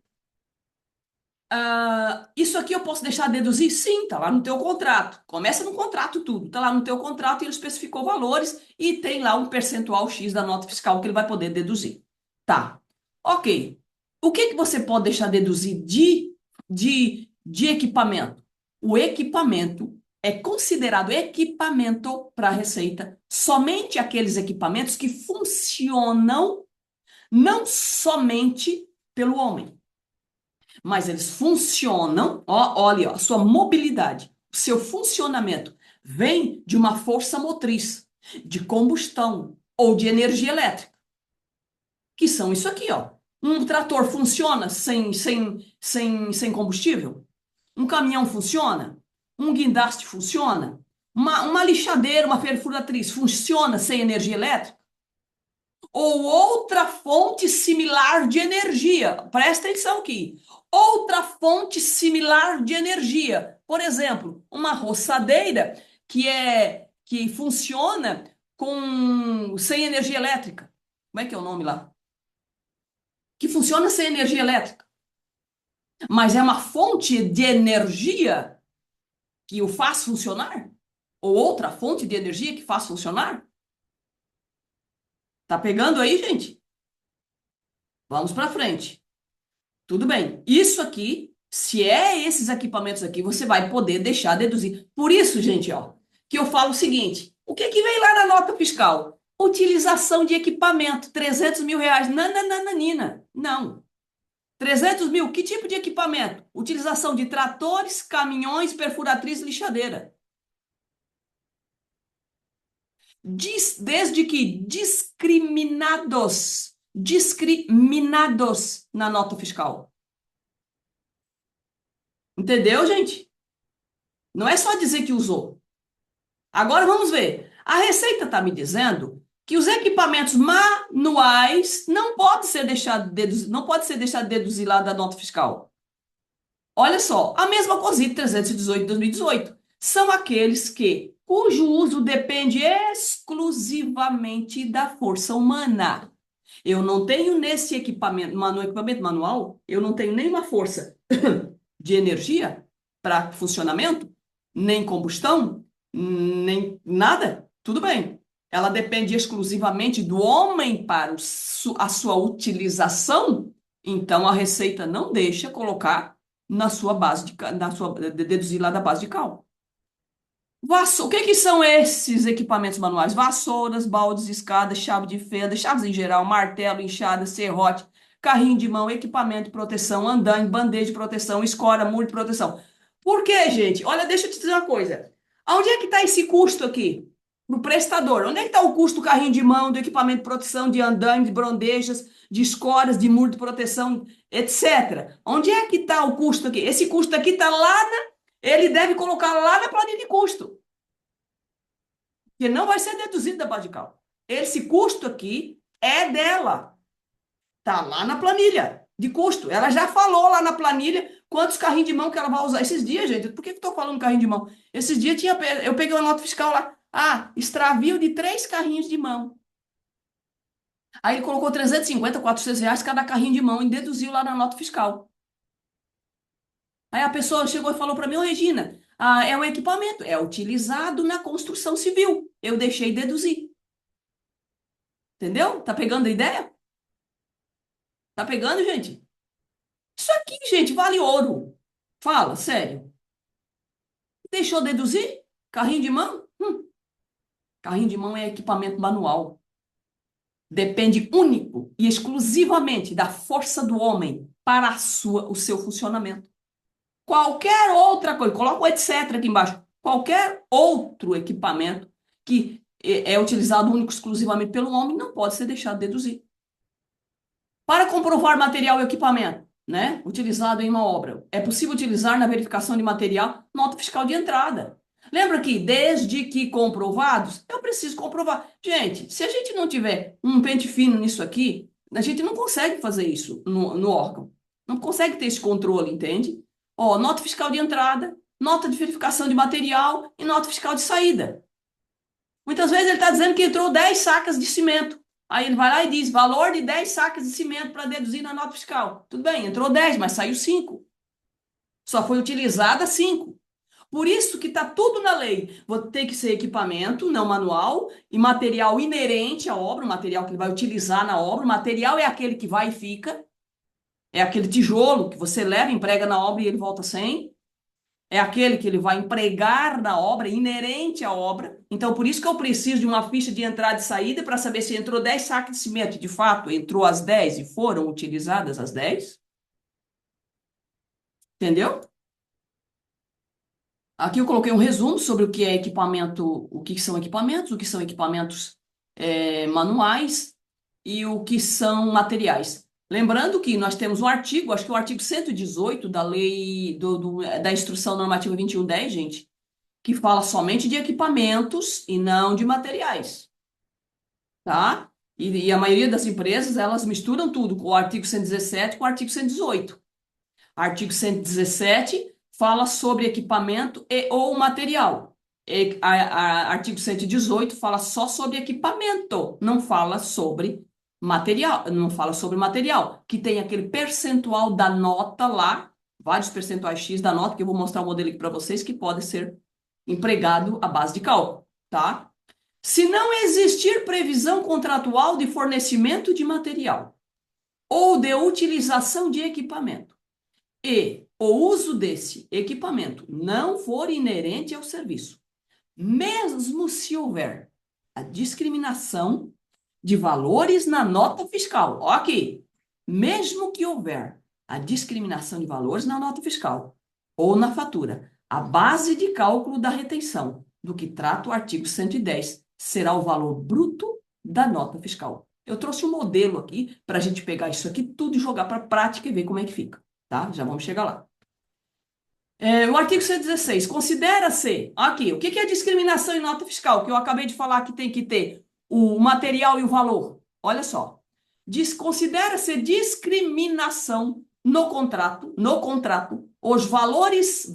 Isso aqui eu posso deixar deduzir? Sim, tá lá no teu contrato. Começa no contrato tudo. Tá lá no teu contrato e ele especificou valores e tem lá um percentual X da nota fiscal que ele vai poder deduzir. Tá. Ok. O que que você pode deixar deduzir de equipamento? O equipamento é considerado equipamento para a Receita somente aqueles equipamentos que funcionam não somente pelo homem, mas eles funcionam, olha, a sua mobilidade, o seu funcionamento vem de uma força motriz, de combustão ou de energia elétrica, que são isso aqui, ó. Um trator funciona sem combustível? Um caminhão funciona? Um guindaste funciona? Uma lixadeira, uma perfuratriz funciona sem energia elétrica? Ou outra fonte similar de energia. Presta atenção aqui. Outra fonte similar de energia. Por exemplo, uma roçadeira que funciona sem energia elétrica. Como é que é o nome lá? Que funciona sem energia elétrica. Mas é uma fonte de energia que o faz funcionar? Ou outra fonte de energia que faz funcionar? Tá pegando aí, gente? Vamos para frente. Tudo bem. Isso aqui, se é esses equipamentos aqui, você vai poder deixar deduzir. Por isso, gente, ó, que eu falo o seguinte: o que que vem lá na nota fiscal? Utilização de equipamento, 300 mil reais. Nananina. Não. 300 mil, que tipo de equipamento? Utilização de tratores, caminhões, perfuratriz, lixadeira. Desde que discriminados na nota fiscal. Entendeu, gente? Não é só dizer que usou. Agora vamos ver. A Receita está me dizendo que os equipamentos manuais não pode ser deixado de deduzir lá da nota fiscal. Olha só, a mesma COSIT 318 de 2018. São aqueles cujo uso depende exclusivamente da força humana. Eu não tenho nesse equipamento, no equipamento manual, eu não tenho nenhuma força de energia para funcionamento, nem combustão, nem nada. Tudo bem. Ela depende exclusivamente do homem para a sua utilização, então a Receita não deixa colocar na sua base deduzir lá da base de cálculo. O que que são esses equipamentos manuais? Vassouras, baldes, escadas, chave de fenda, chaves em geral, martelo, enxada, serrote, carrinho de mão, equipamento de proteção, andaime, bandeja de proteção, escora, muro de proteção. Por quê, gente? Olha, deixa eu te dizer uma coisa. Onde é que está esse custo aqui? No prestador. Onde é que está o custo do carrinho de mão, do equipamento de proteção, de andaime, de bandejas, de escoras, de muro de proteção, etc. Onde é que está o custo aqui? Esse custo aqui está lá ele deve colocar lá na planilha de custo, que não vai ser deduzido da base de cálculo. Esse custo aqui é dela. Está lá na planilha de custo. Ela já falou lá na planilha quantos carrinhos de mão que ela vai usar. Esses dias, gente, por que eu estou falando carrinho de mão? Esses dias eu peguei uma nota fiscal lá. Extravio de 3 carrinhos de mão. Aí ele colocou 350, 400 reais cada carrinho de mão e deduziu lá na nota fiscal. Aí a pessoa chegou e falou para mim: ô Regina, é um equipamento, é utilizado na construção civil. Eu deixei deduzir. Entendeu? Tá pegando a ideia? Tá pegando, gente? Isso aqui, gente, vale ouro. Fala, sério. Deixou deduzir? Carrinho de mão? Carrinho de mão é equipamento manual. Depende único e exclusivamente da força do homem para o seu funcionamento. Qualquer outra coisa, coloca o etc aqui embaixo. Qualquer outro equipamento que é utilizado único e exclusivamente pelo homem não pode ser deixado de deduzir. Para comprovar material e equipamento, né, utilizado em uma obra, é possível utilizar na verificação de material nota fiscal de entrada. Lembra que, desde que comprovados, eu preciso comprovar. Gente, se a gente não tiver um pente fino nisso aqui, a gente não consegue fazer isso no órgão. Não consegue ter esse controle, entende? Ó, nota fiscal de entrada, nota de verificação de material e nota fiscal de saída. Muitas vezes ele está dizendo que entrou 10 sacas de cimento. Aí ele vai lá e diz, valor de 10 sacas de cimento para deduzir na nota fiscal. Tudo bem, entrou 10, mas saiu 5. Só foi utilizada 5. Por isso que está tudo na lei. Vou ter que ser equipamento, não manual, e material inerente à obra, o material que ele vai utilizar na obra. O material é aquele que vai e fica. É aquele tijolo que você leva, emprega na obra e ele volta sem. É aquele que ele vai empregar na obra, inerente à obra. Então, por isso que eu preciso de uma ficha de entrada e saída para saber se entrou 10 sacos de cimento. De fato, entrou as 10 e foram utilizadas as 10. Entendeu? Aqui eu coloquei um resumo sobre o que é equipamento, o que são equipamentos, o que são equipamentos manuais e o que são materiais. Lembrando que nós temos um artigo, acho que é o artigo 118 da lei da Instrução Normativa 2110, gente, que fala somente de equipamentos e não de materiais, tá? E a maioria das empresas, elas misturam tudo com o artigo 117 com o artigo 118. Artigo 117 fala sobre equipamento e ou material. Artigo 118 fala só sobre equipamento, não fala sobre material, não fala sobre material, que tem aquele percentual da nota lá, vários percentuais X da nota, que eu vou mostrar o modelo aqui para vocês, que pode ser empregado à base de cálculo, tá? Se não existir previsão contratual de fornecimento de material ou de utilização de equipamento, e o uso desse equipamento não for inerente ao serviço, mesmo se houver a discriminação de valores na nota fiscal. Ó aqui, mesmo que houver a discriminação de valores na nota fiscal ou na fatura, a base de cálculo da retenção do que trata o artigo 110 será o valor bruto da nota fiscal. Eu trouxe um modelo aqui para a gente pegar isso aqui tudo e jogar para a prática e ver como é que fica, tá? Já vamos chegar lá. O artigo 116, considera-se, aqui, o que é discriminação em nota fiscal? Que eu acabei de falar que tem que ter o material e o valor. Olha só, considera-se discriminação no contrato, os valores,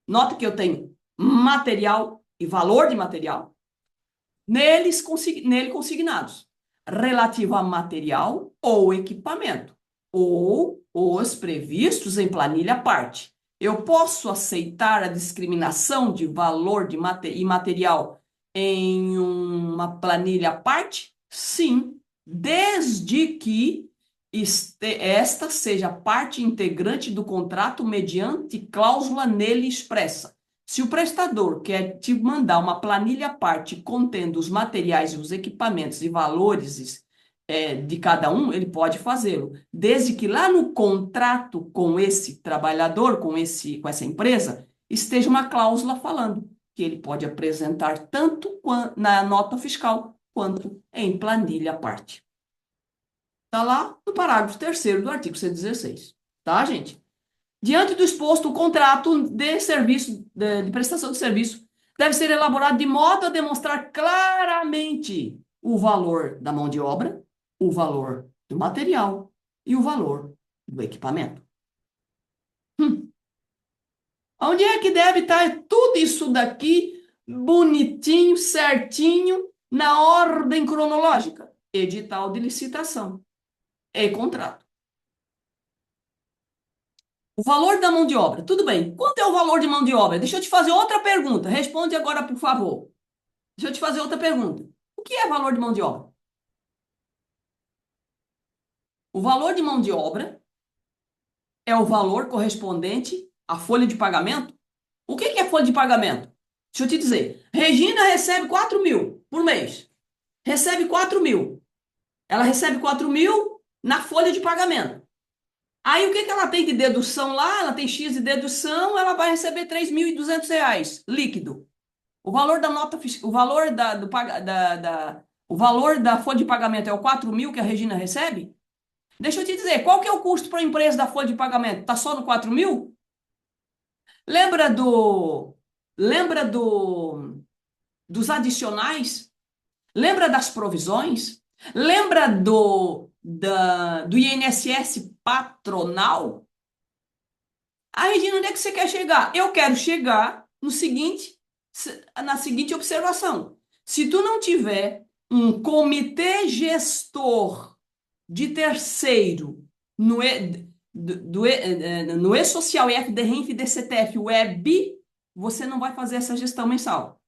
nota que eu tenho material e valor de material, nele consignados, relativo a material ou equipamento, ou os previstos em planilha à parte. Eu posso aceitar a discriminação de valor e material em uma planilha à parte? Sim, desde que esta seja parte integrante do contrato mediante cláusula nele expressa. Se o prestador quer te mandar uma planilha à parte contendo os materiais e os equipamentos e valores de cada um, ele pode fazê-lo, desde que lá no contrato com esse trabalhador, com essa empresa, esteja uma cláusula falando que ele pode apresentar tanto na nota fiscal quanto em planilha à parte. Está lá no parágrafo 3º do artigo 116. Tá, gente? Diante do exposto, o contrato de serviço, de prestação de serviço, deve ser elaborado de modo a demonstrar claramente o valor da mão de obra, o valor do material e o valor do equipamento. Onde é que deve estar tudo isso daqui bonitinho, certinho, na ordem cronológica? Edital de licitação e contrato. O valor da mão de obra. Tudo bem. Quanto é o valor de mão de obra? Deixa eu te fazer outra pergunta. Responde agora, por favor. Deixa eu te fazer outra pergunta. O que é valor de mão de obra? O valor de mão de obra é o valor correspondente à folha de pagamento. O que é folha de pagamento? Deixa eu te dizer. Regina recebe 4 mil por mês. Recebe 4 mil. Ela recebe 4 mil na folha de pagamento. Aí o que ela tem de dedução lá? Ela tem X de dedução, ela vai receber R$ 3.200 líquido. O valor da nota, o valor o valor da folha de pagamento é o 4 mil que a Regina recebe? Deixa eu te dizer, qual que é o custo para a empresa da folha de pagamento? Está só no 4 mil? Lembra dos adicionais? Lembra das provisões? Lembra do INSS patronal, Regina, onde é que você quer chegar? Eu quero chegar no seguinte, na seguinte observação. Se tu não tiver um comitê gestor de terceiro no no E-Social, EFD-RENF, DCTF, Web, você não vai fazer essa gestão mensal.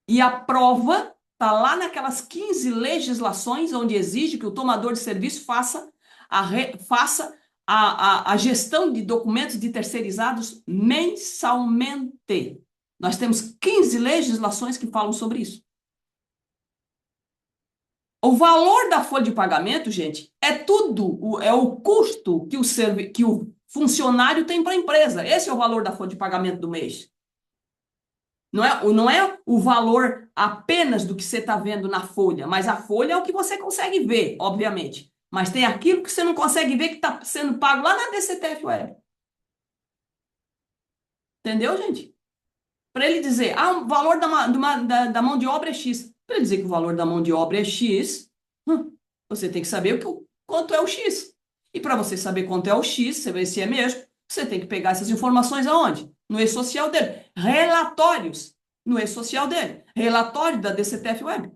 E a prova está lá naquelas 15 legislações onde exige que o tomador de serviço faça a gestão de documentos de terceirizados mensalmente. Nós temos 15 legislações que falam sobre isso. O valor da folha de pagamento, gente, é tudo, é o custo que o funcionário tem para a empresa. Esse é o valor da folha de pagamento do mês. Não é o valor apenas do que você está vendo na folha, mas a folha é o que você consegue ver, obviamente. Mas tem aquilo que você não consegue ver que está sendo pago lá na DCTF Web. Entendeu, gente? Para ele dizer, o valor da mão de obra é X. Para ele dizer que o valor da mão de obra é X, você tem que saber quanto é o X. E para você saber quanto é o X, você vê se é mesmo, você tem que pegar essas informações aonde? No e-social dele. Relatórios no e-social dele. Relatório da DCTF Web.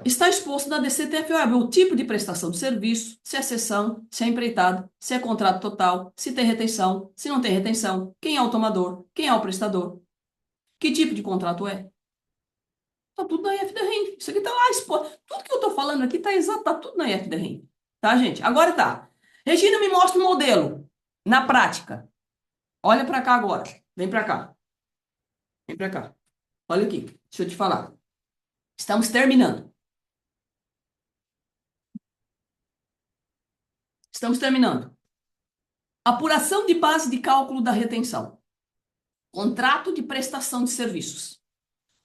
Está exposto na DCTF Web o tipo de prestação de serviço, se é cessão, se é empreitado, se é contrato total, se tem retenção, se não tem retenção, quem é o tomador, quem é o prestador, que tipo de contrato é. Tá tudo na IFDREM. Isso aqui tá lá exposto. Tudo que eu tô falando aqui tá tudo na IFDREM. Tá, gente? Agora tá. Regina, me mostra o modelo na prática. Olha para cá agora. Vem para cá. Vem para cá. Olha aqui. Deixa eu te falar. Estamos terminando. Estamos terminando. Apuração de base de cálculo da retenção. Contrato de prestação de serviços.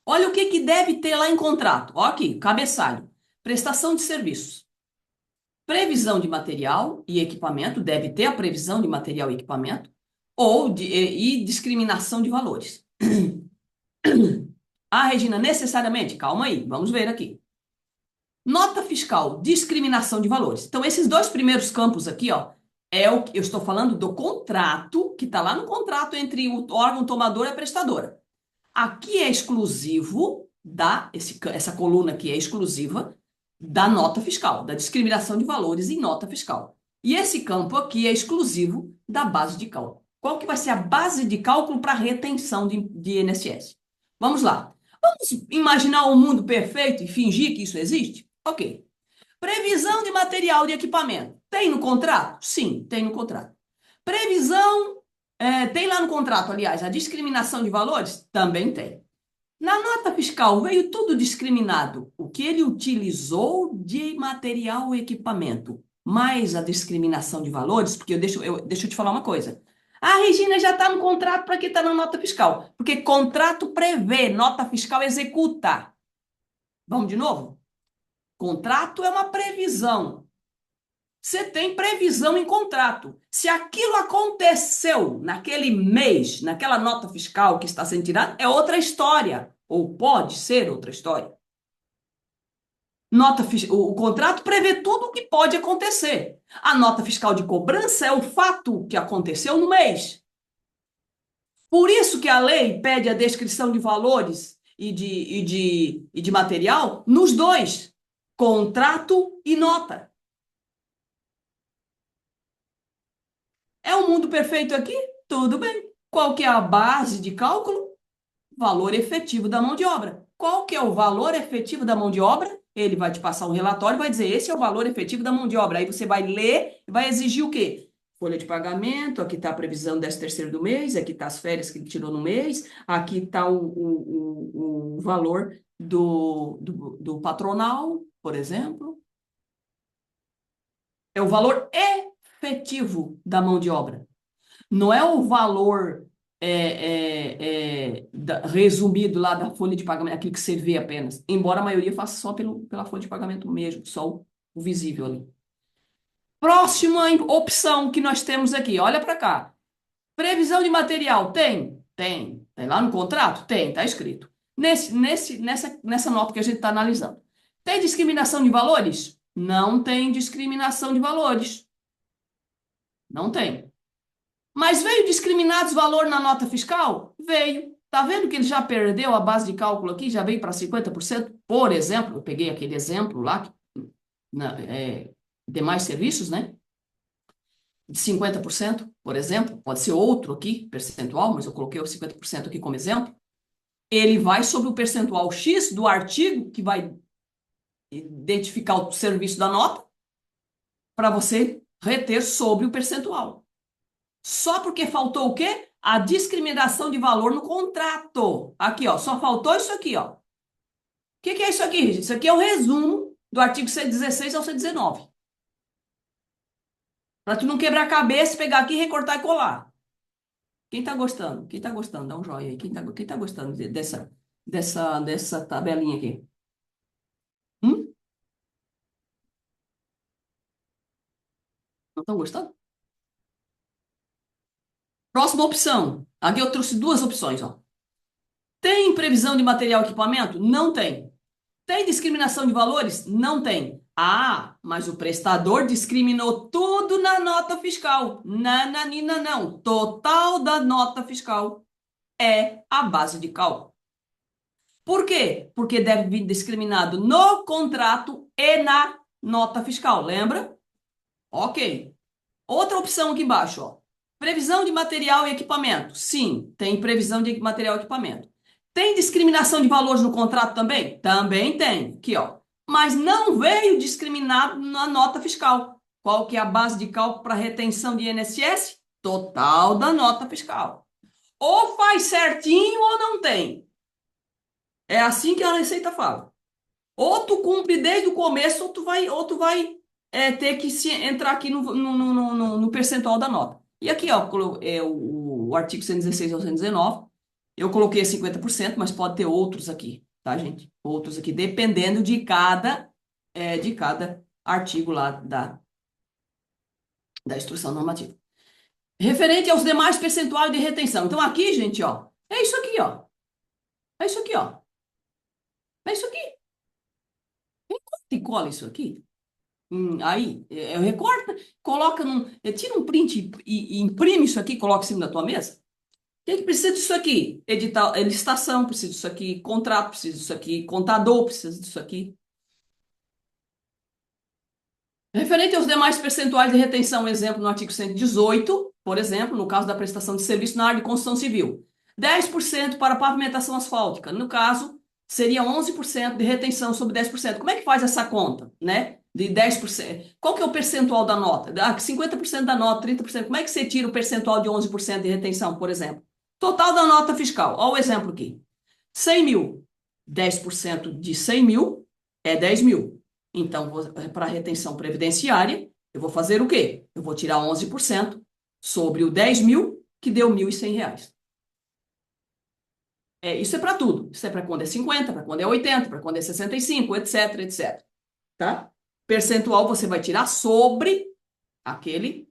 Olha o que deve ter lá em contrato. Ó aqui, cabeçalho. Prestação de serviços. Previsão de material e equipamento, deve ter a previsão de material e equipamento, e discriminação de valores. Regina, necessariamente? Calma aí, vamos ver aqui. Nota fiscal, discriminação de valores. Então, esses dois primeiros campos aqui, ó, é o que eu estou falando do contrato, que está lá no contrato entre o órgão tomador e a prestadora. Aqui é exclusivo essa coluna aqui é exclusiva da nota fiscal, da discriminação de valores em nota fiscal. E esse campo aqui é exclusivo da base de cálculo. Qual que vai ser a base de cálculo para retenção de INSS? Vamos lá. Vamos imaginar um mundo perfeito e fingir que isso existe? Ok. Previsão de material de equipamento. Tem no contrato? Sim, tem no contrato. Previsão, tem lá no contrato, aliás, a discriminação de valores? Também tem. Na nota fiscal veio tudo discriminado. O que ele utilizou de material e equipamento, mais a discriminação de valores, porque deixa eu te falar uma coisa. A Regina já está no contrato, para que está na nota fiscal? Porque contrato prevê, nota fiscal executa. Vamos de novo? Contrato é uma previsão. Você tem previsão em contrato. Se aquilo aconteceu naquele mês, naquela nota fiscal que está sendo tirada, é outra história. Ou pode ser outra história. O contrato prevê tudo o que pode acontecer. A nota fiscal de cobrança é o fato que aconteceu no mês. Por isso que a lei pede a descrição de valores e de material nos dois, contrato e nota. É um mundo perfeito aqui? Tudo bem. Qual que é a base de cálculo? Valor efetivo da mão de obra. Qual que é o valor efetivo da mão de obra? Ele vai te passar um relatório e vai dizer, esse é o valor efetivo da mão de obra. Aí você vai ler e vai exigir o quê? Folha de pagamento, aqui está a previsão 13º do mês, aqui está as férias que ele tirou no mês, aqui está o valor do patronal, por exemplo. É o valor efetivo da mão de obra. Não é o valor resumido lá da folha de pagamento, aquilo que você vê apenas. Embora a maioria faça só pela folha de pagamento mesmo, só o visível ali. Próxima opção que nós temos aqui, olha para cá. Previsão de material, tem? Tem. Tem lá no contrato? Tem, está escrito. Nessa nota que a gente está analisando. Tem discriminação de valores? Não tem discriminação de valores. Não tem. Mas veio discriminados valor na nota fiscal? Veio. Tá vendo que ele já perdeu a base de cálculo aqui? Já veio para 50%? Por exemplo, eu peguei aquele exemplo lá, demais serviços, né? De 50%, por exemplo. Pode ser outro aqui, percentual, mas eu coloquei o 50% aqui como exemplo. Ele vai sobre o percentual X do artigo, que vai identificar o serviço da nota, para você reter sobre o percentual. Só porque faltou o quê? A discriminação de valor no contrato. Aqui, ó, só faltou isso aqui, ó. O que é isso aqui, gente? Isso aqui é o resumo do artigo 116 ao 119. Para tu não quebrar a cabeça, pegar aqui, recortar e colar. Quem tá gostando? Quem tá gostando? Dá um joinha aí. Quem tá gostando dessa tabelinha aqui? Hum? Não estão gostando? Próxima opção. Aqui eu trouxe duas opções, ó. Tem previsão de material e equipamento? Não tem. Tem discriminação de valores? Não tem. Ah, mas o prestador discriminou tudo na nota fiscal. Nananina, não. Total da nota fiscal é a base de cálculo. Por quê? Porque deve vir discriminado no contrato e na nota fiscal. Lembra? Ok. Outra opção aqui embaixo, ó. Previsão de material e equipamento. Sim, tem previsão de material e equipamento. Tem discriminação de valores no contrato também? Também tem. Aqui, ó. Mas não veio discriminado na nota fiscal. Qual que é a base de cálculo para retenção de INSS? Total da nota fiscal. Ou faz certinho ou não tem. É assim que a Receita fala. Ou tu cumpre desde o começo, ou tu vai ter que entrar aqui no percentual da nota. E aqui, ó, o artigo 116 ao 119, eu coloquei 50%, mas pode ter outros aqui, tá, gente? Outros aqui, dependendo de cada artigo lá da instrução normativa. Referente aos demais percentuais de retenção. Então, aqui, gente, ó, é isso aqui, ó. É isso aqui, ó. É isso aqui. E cola isso aqui. Aí, recorta, coloca tira um print e imprime isso aqui, coloca em cima da tua mesa. O que precisa disso aqui? Edital, licitação, precisa disso aqui, contrato, precisa disso aqui, contador, precisa disso aqui. Referente aos demais percentuais de retenção, exemplo no artigo 118, por exemplo, no caso da prestação de serviço na área de construção civil. 10% para pavimentação asfáltica. No caso, seria 11% de retenção sobre 10%. Como é que faz essa conta, né? De 10%. Qual que é o percentual da nota? 50% da nota, 30%. Como é que você tira o percentual de 11% de retenção, por exemplo? Total da nota fiscal. Olha o exemplo aqui. 100 mil. 10% de 100 mil é 10 mil. Então, para retenção previdenciária, eu vou fazer o quê? Eu vou tirar 11% sobre o 10 mil, que deu R$ 1.100. Isso é para tudo. Isso é para quando é 50, para quando é 80, para quando é 65, etc, etc. Tá? Percentual você vai tirar sobre aquele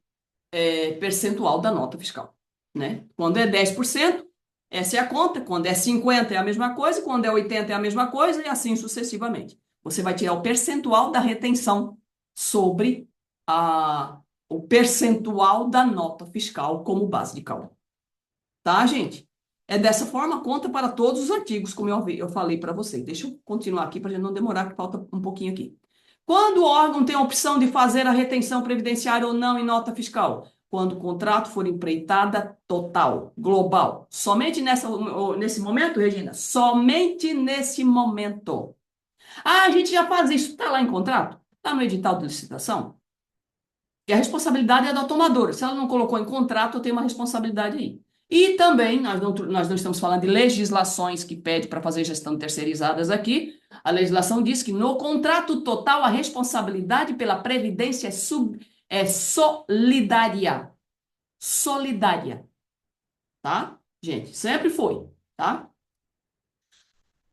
percentual da nota fiscal. Né? Quando é 10%, essa é a conta. Quando é 50 é a mesma coisa. Quando é 80 é a mesma coisa. E assim sucessivamente. Você vai tirar o percentual da retenção sobre o percentual da nota fiscal como base de cálculo. Tá, gente? É dessa forma, conta para todos os artigos, como eu falei para vocês. Deixa eu continuar aqui para a gente não demorar, que falta um pouquinho aqui. Quando o órgão tem a opção de fazer a retenção previdenciária ou não em nota fiscal? Quando o contrato for empreitada total, global. Somente nesse momento, Regina? Somente nesse momento. Ah, a gente já faz isso. Está lá em contrato? Está no edital de licitação? E a responsabilidade é da tomadora. Se ela não colocou em contrato, eu tenho uma responsabilidade aí. E também, nós não estamos falando de legislações que pede para fazer gestão terceirizadas aqui. A legislação diz que no contrato total a responsabilidade pela previdência é solidária. Solidária. Tá? Gente, sempre foi. Tá?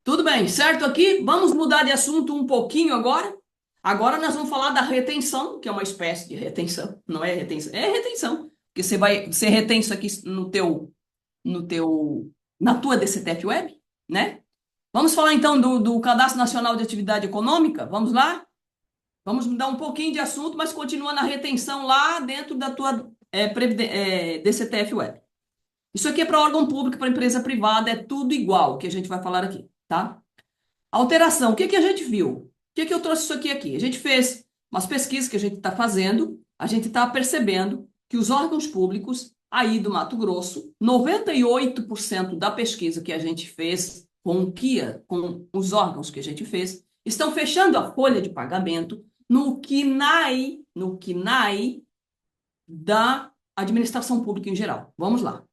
Tudo bem, certo aqui? Vamos mudar de assunto um pouquinho agora. Agora nós vamos falar da retenção, que é uma espécie de retenção. Não é retenção, é retenção. Porque você retém isso aqui na tua DCTF Web, né? Vamos falar então do Cadastro Nacional de Atividade Econômica? Vamos lá? Vamos mudar um pouquinho de assunto, mas continua na retenção lá dentro da tua DCTF Web. Isso aqui é para órgão público, para empresa privada, é tudo igual que a gente vai falar aqui, tá? Alteração, o que que a gente viu? O que que eu trouxe isso aqui? A gente fez umas pesquisas que a gente está fazendo, a gente está percebendo que os órgãos públicos aí do Mato Grosso, 98% da pesquisa que a gente fez com o KIA, com os órgãos que a gente fez, estão fechando a folha de pagamento no KNAI da administração pública em geral. Vamos lá.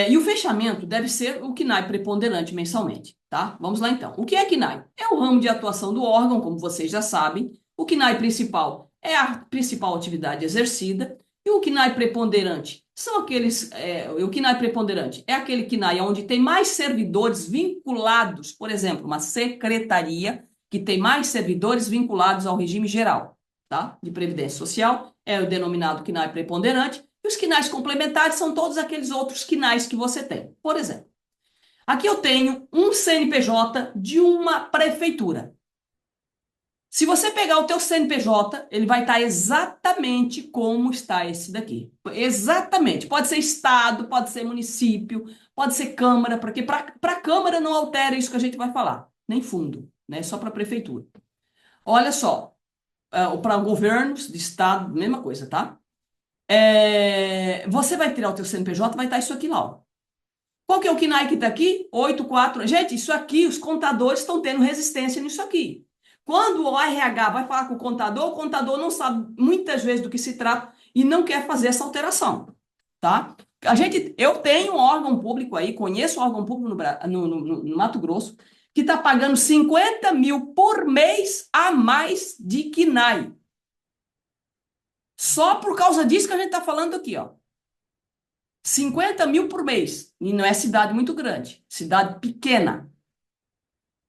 E o fechamento deve ser o KNAI preponderante mensalmente, tá? Vamos lá então. O que é KNAI? É o ramo de atuação do órgão, como vocês já sabem. O KNAI principal é a principal atividade exercida. E o KNAI preponderante são aqueles. O KNAI preponderante é aquele KNAI onde tem mais servidores vinculados, por exemplo, uma secretaria que tem mais servidores vinculados ao regime geral, tá? De Previdência Social, é o denominado KNAI preponderante. E os KNAIs complementares são todos aqueles outros KNAIs que você tem. Por exemplo, aqui eu tenho um CNPJ de uma prefeitura. Se você pegar o teu CNPJ, ele vai estar exatamente como está esse daqui. Exatamente. Pode ser estado, pode ser município, pode ser câmara, porque para a câmara não altera isso que a gente vai falar. Nem fundo, né? Só para a prefeitura. Olha só, para governos de estado, mesma coisa, tá? Você vai tirar o teu CNPJ, vai estar isso aqui lá, ó. Qual que é o KNAI que está aqui? 84. Gente, isso aqui, os contadores estão tendo resistência nisso aqui. Quando o RH vai falar com o contador não sabe muitas vezes do que se trata e não quer fazer essa alteração, tá? Eu tenho um órgão público aí, conheço um órgão público no Mato Grosso, que está pagando 50 mil por mês a mais de KNAI. Só por causa disso que a gente está falando aqui, ó. 50 mil por mês. E não é cidade muito grande, cidade pequena.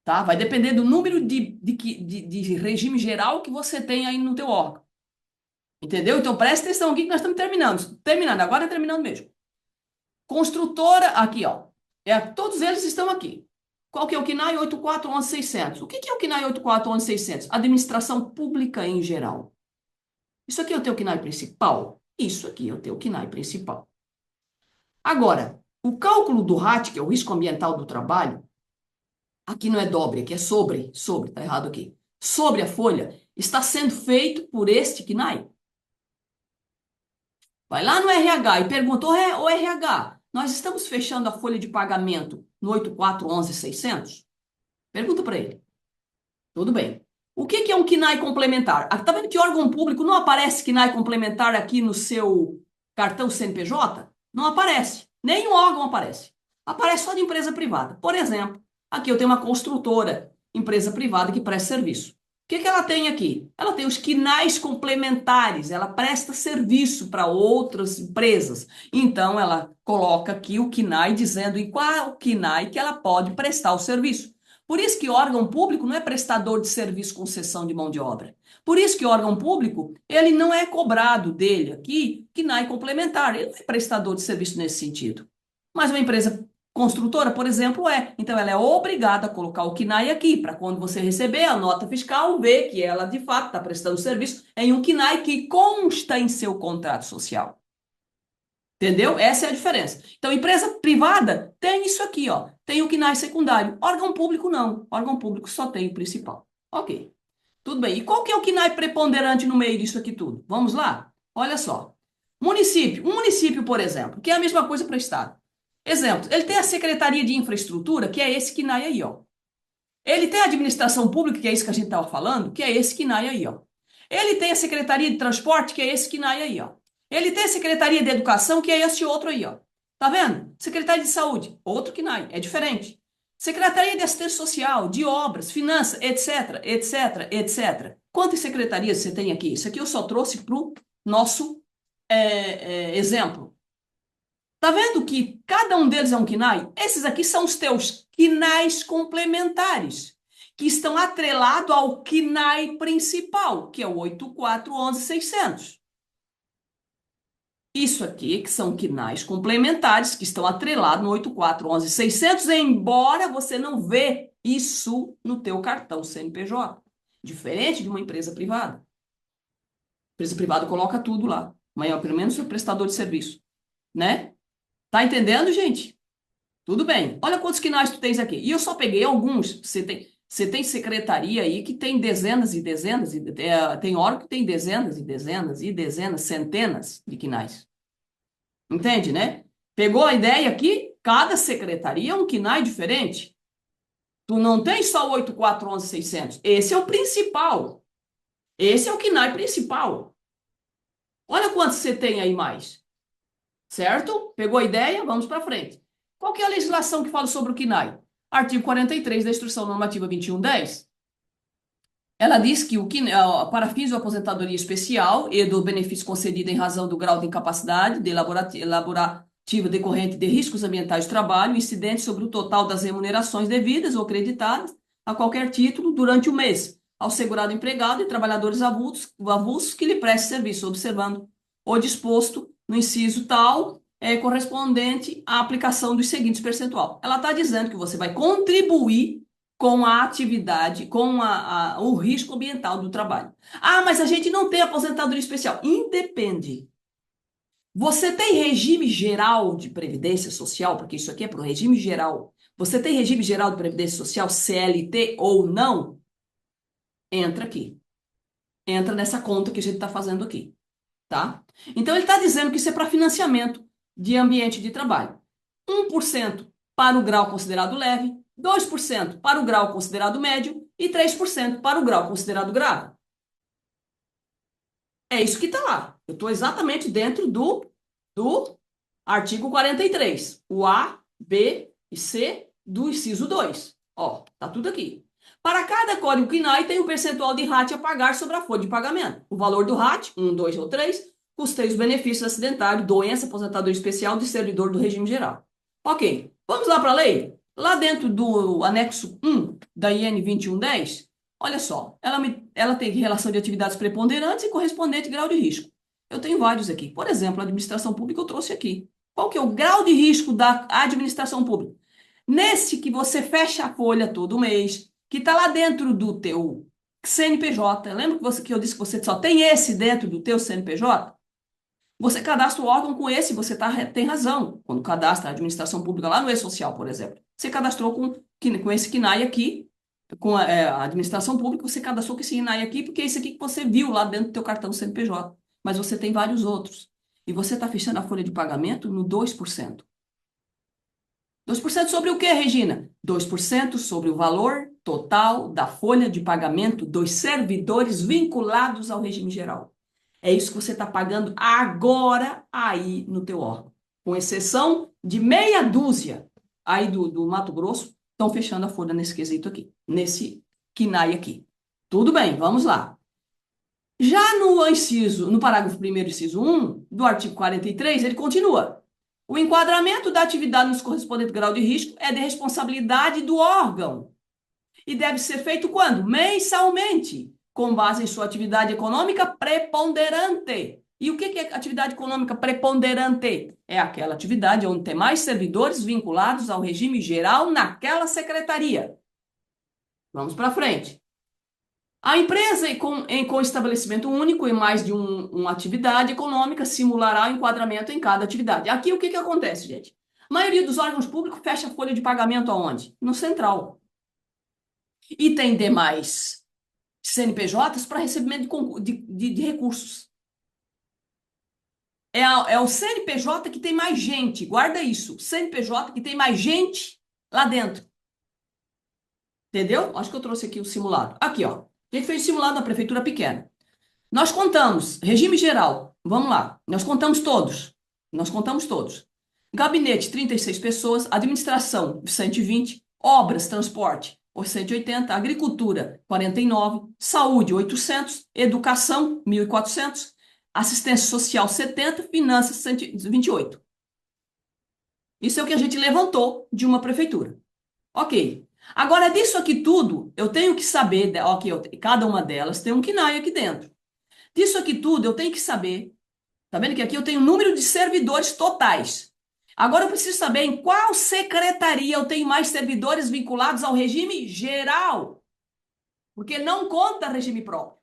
Tá? Vai depender do número de regime geral que você tem aí no teu órgão. Entendeu? Então presta atenção aqui que nós estamos terminando. Terminando, agora é terminando mesmo. Construtora, aqui, ó. Todos eles estão aqui. Qual que é o KNAI 8411600? O que é o KNAI 8411600? Administração Pública em geral. Isso aqui é o teu KNAI principal? Isso aqui é o teu KNAI principal. Agora, o cálculo do RAT, que é o risco ambiental do trabalho, aqui não é dobre, aqui é sobre, tá errado aqui. Sobre a folha, está sendo feito por este KNAI. Vai lá no RH e pergunta, ô RH, nós estamos fechando a folha de pagamento no 8411.600? Pergunta para ele. Tudo bem. O que é um KNAI complementar? Está vendo que órgão público não aparece KNAI complementar aqui no seu cartão CNPJ? Não aparece. Nenhum órgão aparece. Aparece só de empresa privada. Por exemplo, aqui eu tenho uma construtora, empresa privada que presta serviço. O que ela tem aqui? Ela tem os KNAIs complementares, ela presta serviço para outras empresas. Então, ela coloca aqui o KNAI dizendo em qual KNAI que ela pode prestar o serviço. Por isso que órgão público não é prestador de serviço com cessão de mão de obra. Por isso que o órgão público, ele não é cobrado dele aqui, KNAI complementar, ele não é prestador de serviço nesse sentido. Mas uma empresa construtora, por exemplo, é. Então, ela é obrigada a colocar o KNAI aqui, para quando você receber a nota fiscal, ver que ela, de fato, está prestando serviço em um KNAI que consta em seu contrato social. Entendeu? Essa é a diferença. Então, empresa privada tem isso aqui, ó. Tem o KNAI secundário. Órgão público, não. Órgão público só tem o principal. Ok. Tudo bem. E qual que é o KNAI preponderante no meio disso aqui tudo? Vamos lá? Olha só. Município. Um município, por exemplo, que é a mesma coisa para o Estado. Exemplo, ele tem a Secretaria de Infraestrutura, que é esse KNAI aí, ó. Ele tem a Administração Pública, que é isso que a gente estava falando, que é esse KNAI aí, ó. Ele tem a Secretaria de Transporte, que é esse KNAI aí, ó. Ele tem a Secretaria de Educação, que é esse outro aí, ó. Tá vendo? Secretaria de Saúde, outro KNAI, é diferente. Secretaria de Assistência Social, de Obras, Finanças, etc, etc, etc. Quantas secretarias você tem aqui? Isso aqui eu só trouxe para o nosso exemplo. Tá vendo que cada um deles é um KNAI? Esses aqui são os teus KNAIs complementares, que estão atrelados ao KNAI principal, que é o 8411.600. Isso aqui, que são KNAIs complementares, que estão atrelados no 8411.600, embora você não vê isso no teu cartão CNPJ. Diferente de uma empresa privada. A empresa privada coloca tudo lá. Mas, pelo menos o prestador de serviço, né? Tá entendendo, gente? Tudo bem. Olha quantos quinais tu tens aqui. E eu só peguei alguns. Você tem secretaria aí que tem dezenas e dezenas, tem órgão que tem dezenas e dezenas e dezenas, centenas de quinais. Entende, né? Pegou a ideia aqui? Cada secretaria é um quinai diferente. Tu não tem só o 8411-600. Esse é o principal. Esse é o KNAI principal. Olha quantos você tem aí mais. Certo? Pegou a ideia? Vamos para frente. Qual que é a legislação que fala sobre o KNAI? Artigo 43 da Instrução Normativa 2110. Ela diz que para fins de aposentadoria especial e do benefício concedido em razão do grau de incapacidade elaborativa decorrente de riscos ambientais de trabalho, incidentes sobre o total das remunerações devidas ou creditadas a qualquer título durante o mês, ao segurado empregado e trabalhadores avulsos que lhe prestem serviço, observando o disposto no inciso tal, correspondente à aplicação dos seguintes percentual. Ela está dizendo que você vai contribuir com a atividade, com o risco ambiental do trabalho. Ah, mas a gente não tem aposentadoria especial. Independe. Você tem regime geral de previdência social, porque isso aqui é para o regime geral. Você tem regime geral de previdência social, CLT ou não? Entra aqui. Entra nessa conta que a gente está fazendo aqui, tá? Então, ele está dizendo que isso é para financiamento de ambiente de trabalho. 1% para o grau considerado leve, 2% para o grau considerado médio e 3% para o grau considerado grave. É isso que está lá. Eu estou exatamente dentro do artigo 43. O A, B e C do inciso 2. Ó, tá tudo aqui. Para cada código KNAI tem um percentual de RAT a pagar sobre a folha de pagamento. O valor do RAT, 1, 2 ou 3, custeios, benefícios acidentário, doença, aposentadoria especial de servidor do regime geral. Ok, vamos lá para a lei? Lá dentro do anexo 1 da IN 2110, olha só, ela tem relação de atividades preponderantes e correspondente grau de risco. Eu tenho vários aqui. Por exemplo, a administração pública eu trouxe aqui. Qual que é o grau de risco da administração pública? Nesse que você fecha a folha todo mês, que está lá dentro do teu CNPJ. Lembra que eu disse que você só tem esse dentro do teu CNPJ? Você cadastra o órgão com esse, tem razão. Quando cadastra a administração pública lá no E-Social, por exemplo, você cadastrou com esse KNAI aqui, com a administração pública, você cadastrou com esse KNAI aqui, porque é esse aqui que você viu lá dentro do teu cartão CNPJ. Mas você tem vários outros. E você está fechando a folha de pagamento no 2%. 2% sobre o quê, Regina? 2% sobre o valor total da folha de pagamento dos servidores vinculados ao regime geral. É isso que você está pagando agora aí no teu órgão. Com exceção de meia dúzia aí do Mato Grosso, estão fechando a folha nesse quesito aqui, nesse KNAI aqui. Tudo bem, vamos lá. Já no parágrafo 1º, inciso 1, do artigo 43, ele continua. O enquadramento da atividade nos correspondente grau de risco é de responsabilidade do órgão e deve ser feito quando? Mensalmente, com base em sua atividade econômica preponderante. E o que é atividade econômica preponderante? É aquela atividade onde tem mais servidores vinculados ao regime geral naquela secretaria. Vamos para frente. A empresa com estabelecimento único e mais de uma atividade econômica simulará o enquadramento em cada atividade. Aqui o que acontece, gente? A maioria dos órgãos públicos fecha a folha de pagamento aonde? No central. E tem demais CNPJs para recebimento de recursos. É o CNPJ que tem mais gente, guarda isso. CNPJ que tem mais gente lá dentro. Entendeu? Acho que eu trouxe aqui o simulado. Aqui, ó. A gente fez o simulado na prefeitura pequena. Nós contamos, regime geral, vamos lá, nós contamos todos. Nós contamos todos. Gabinete, 36 pessoas, administração, 120, obras, transporte, 180, agricultura, 49, saúde, 800, educação, 1.400, assistência social, 70, finanças, 128. Isso é o que a gente levantou de uma prefeitura. Ok. Agora, disso aqui tudo, eu tenho que saber, cada uma delas tem um KNAI aqui dentro. Disso aqui tudo, eu tenho que saber, tá vendo que aqui eu tenho o número de servidores totais. Agora eu preciso saber em qual secretaria eu tenho mais servidores vinculados ao regime geral. porque não conta regime próprio.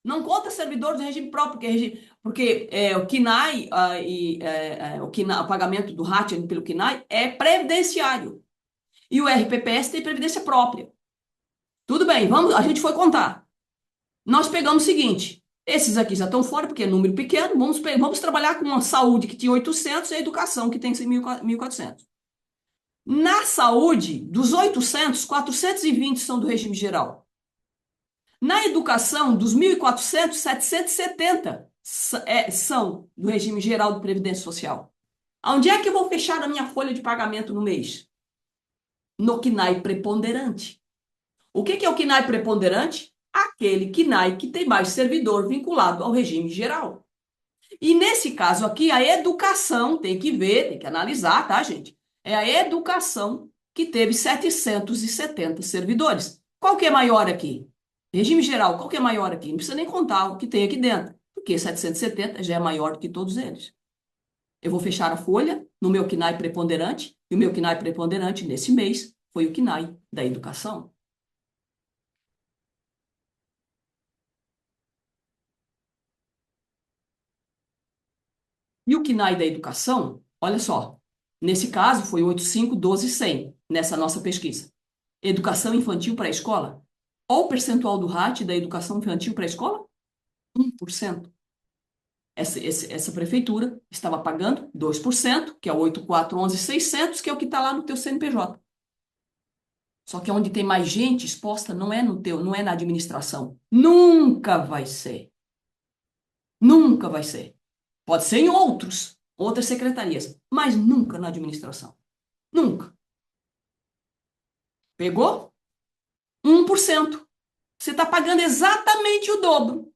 Não conta servidor de regime próprio, porque o KNAI, o pagamento do RAT pelo KNAI é previdenciário. E o RPPS tem previdência própria. Tudo bem, a gente foi contar. Nós pegamos o seguinte, esses aqui já estão fora, porque é número pequeno, vamos trabalhar com a saúde, que tinha 800, e a educação, que tem 1.400. Na saúde, dos 800, 420 são do regime geral. Na educação, dos 1.400, 770 são do regime geral de Previdência Social. Onde é que eu vou fechar a minha folha de pagamento no mês? No KNAI preponderante. O que é o KNAI preponderante? Aquele KNAI que tem mais servidor vinculado ao regime geral. E nesse caso aqui, a educação tem que ver, tem que analisar, tá, gente? É a educação que teve 770 servidores. Qual que é maior aqui? Regime geral, qual que é maior aqui? Não precisa nem contar o que tem aqui dentro, porque 770 já é maior do que todos eles. Eu vou fechar a folha no meu KNAI preponderante, e o meu KNAI preponderante nesse mês foi o KNAI da educação. E o KNAI da educação, olha só, nesse caso foi 8512-100, nessa nossa pesquisa. Educação infantil para a escola. Ou o percentual do RAT da educação infantil para a escola? 1%. Essa prefeitura estava pagando 2%, que é o 8411.600, que é o que está lá no teu CNPJ. Só que onde tem mais gente exposta não é não é na administração. Nunca vai ser. Nunca vai ser. Pode ser em outras secretarias, mas nunca na administração. Nunca. Pegou? 1%. Você está pagando exatamente o dobro.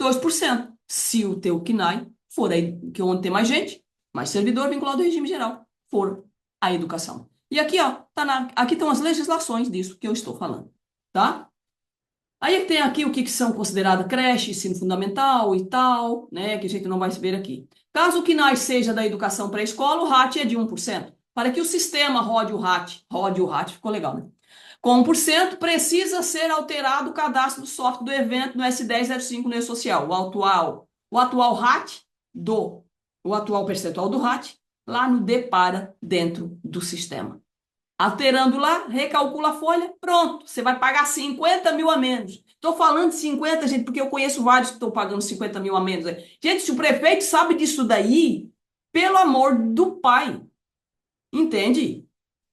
2%. Se o teu KNAI for aí, que onde tem mais gente, mais servidor vinculado ao regime geral, for a educação. E aqui, ó, aqui estão as legislações disso que eu estou falando, tá? Aí tem aqui o que são consideradas creche, ensino fundamental e tal, né, que a gente não vai ver aqui. Caso o KNAI seja da educação pré-escola, o RAT é de 1%. Para que o sistema rode o RAT, ficou legal, né? Com 1%, precisa ser alterado o cadastro do software do evento no S1005 no E-Social. O atual RAT o atual percentual do RAT, lá no Depara, dentro do sistema. Alterando lá, recalcula a folha, pronto, você vai pagar 50 mil a menos. Estou falando de 50, gente, porque eu conheço vários que estão pagando 50 mil a menos. Gente, se o prefeito sabe disso daí, pelo amor do pai, entende?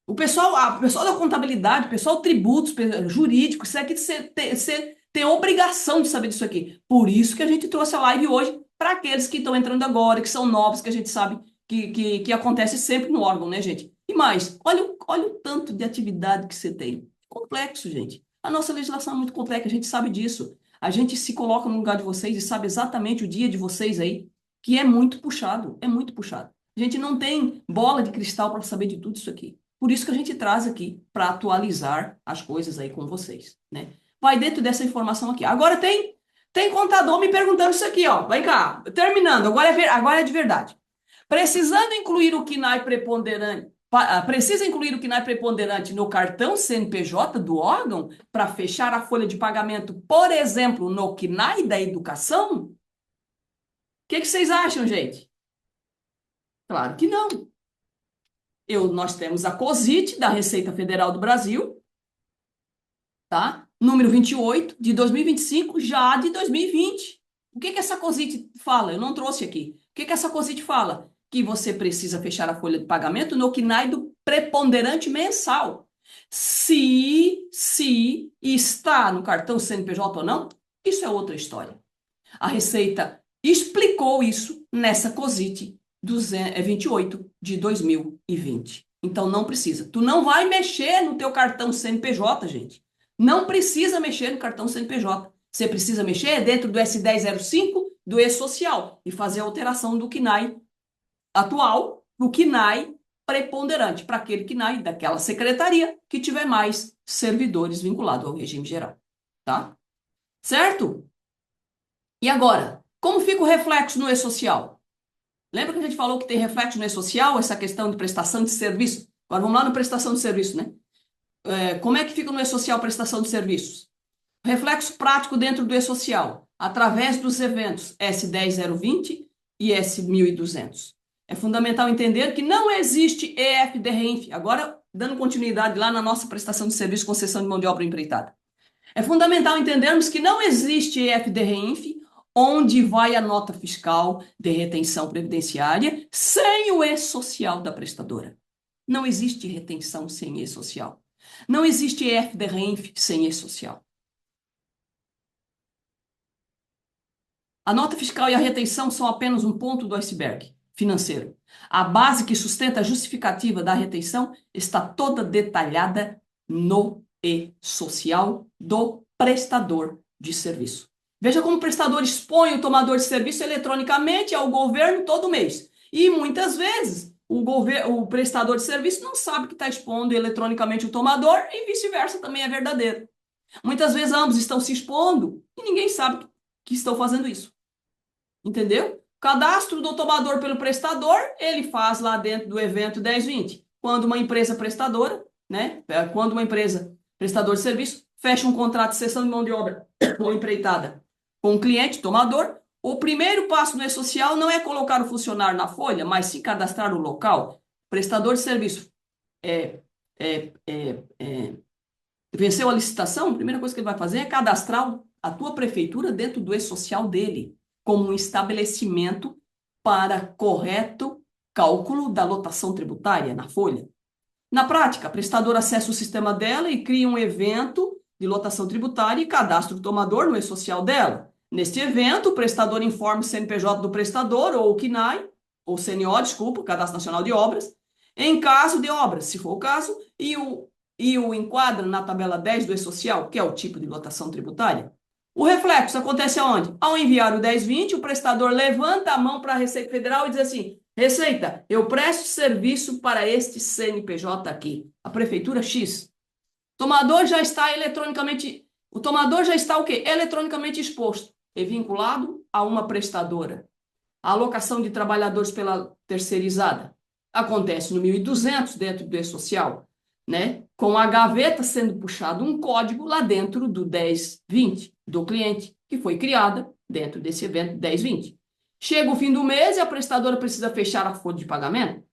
O pessoal da contabilidade, o pessoal tributos, jurídico, isso aqui você tem obrigação de saber disso aqui. Por isso que a gente trouxe a live hoje para aqueles que estão entrando agora, que são novos, que a gente sabe que acontece sempre no órgão, né, gente? E mais, olha o tanto de atividade que você tem. Complexo, gente. A nossa legislação é muito complexa, a gente sabe disso. A gente se coloca no lugar de vocês e sabe exatamente o dia de vocês aí, que é muito puxado, é muito puxado. A gente não tem bola de cristal para saber de tudo isso aqui. Por isso que a gente traz aqui para atualizar as coisas aí com vocês, né? Vai dentro dessa informação aqui. Agora tem contador me perguntando isso aqui, ó. Vem cá, terminando, agora é de verdade. Precisando incluir o KNAI preponderante, precisa incluir o KNAI preponderante no cartão CNPJ do órgão para fechar a folha de pagamento, por exemplo, no KNAI da educação? O que vocês acham, gente? Claro que não. Nós temos a COSIT, da Receita Federal do Brasil, tá? Número 28, de 2025, já de 2020. O que essa COSIT fala? Eu não trouxe aqui. O que essa COSIT fala? Que você precisa fechar a folha de pagamento no KNAI do preponderante mensal. Se está no cartão CNPJ ou não, isso é outra história. A Receita explicou isso nessa COSIT 28 de 2020. Então não precisa. Tu não vai mexer no teu cartão CNPJ, gente. Não precisa mexer no cartão CNPJ. Você precisa mexer dentro do S1005 do E-Social e fazer a alteração do KNAI atual para o KNAI preponderante, para aquele KNAI daquela secretaria que tiver mais servidores vinculados ao regime geral. Tá? Certo? E agora, como fica o reflexo no E-Social? Lembra que a gente falou que tem reflexo no E-Social, essa questão de prestação de serviço? Agora vamos lá na prestação de serviço, né? Como é que fica no E-Social prestação de serviços? Reflexo prático dentro do E-Social, através dos eventos S10020 e S1200. É fundamental entender que não existe EFD-REINF. Agora, dando continuidade lá na nossa prestação de serviço, concessão de mão de obra empreitada. É fundamental entendermos que não existe EFD-REINF onde vai a nota fiscal de retenção previdenciária sem o E-Social da prestadora. Não existe retenção sem E-Social. Não existe EFD-REINF sem E-Social. A nota fiscal e a retenção são apenas um ponto do iceberg financeiro. A base que sustenta a justificativa da retenção está toda detalhada no E-Social do prestador de serviço. Veja como o prestador expõe o tomador de serviço eletronicamente ao governo todo mês. E muitas vezes o prestador de serviço não sabe que está expondo eletronicamente o tomador e vice-versa também é verdadeiro. Muitas vezes ambos estão se expondo e ninguém sabe que estão fazendo isso. Entendeu? Cadastro do tomador pelo prestador, ele faz lá dentro do evento 1020. Quando uma empresa prestadora, né? Quando uma empresa prestador de serviço fecha um contrato de cessão de mão de obra ou empreitada com o cliente, tomador, o primeiro passo no E-Social não é colocar o funcionário na folha, mas sim cadastrar o local. Prestador de serviço é, é, é, venceu a licitação, a primeira coisa que ele vai fazer é cadastrar a tua prefeitura dentro do E-Social dele, como um estabelecimento para correto cálculo da lotação tributária na folha. Na prática, a prestadora acessa o sistema dela e cria um evento de lotação tributária e cadastra o tomador no E-Social dela. Neste evento, o prestador informa o CNPJ do prestador, ou o CNAE, ou CNO, desculpa, Cadastro Nacional de Obras, em caso de obras, se for o caso, e o enquadra na tabela 10 do E-Social, que é o tipo de lotação tributária. O reflexo acontece aonde? Ao enviar o 1020, o prestador levanta a mão para a Receita Federal e diz assim: Receita, eu presto serviço para este CNPJ aqui, a Prefeitura X. O tomador já está o quê? Eletronicamente exposto e vinculado a uma prestadora. A alocação de trabalhadores pela terceirizada acontece no 1200 dentro do E-Social, né? Com a gaveta sendo puxado um código lá dentro do 1020 do cliente, que foi criada dentro desse evento 1020. Chega o fim do mês e a prestadora precisa fechar a folha de pagamento.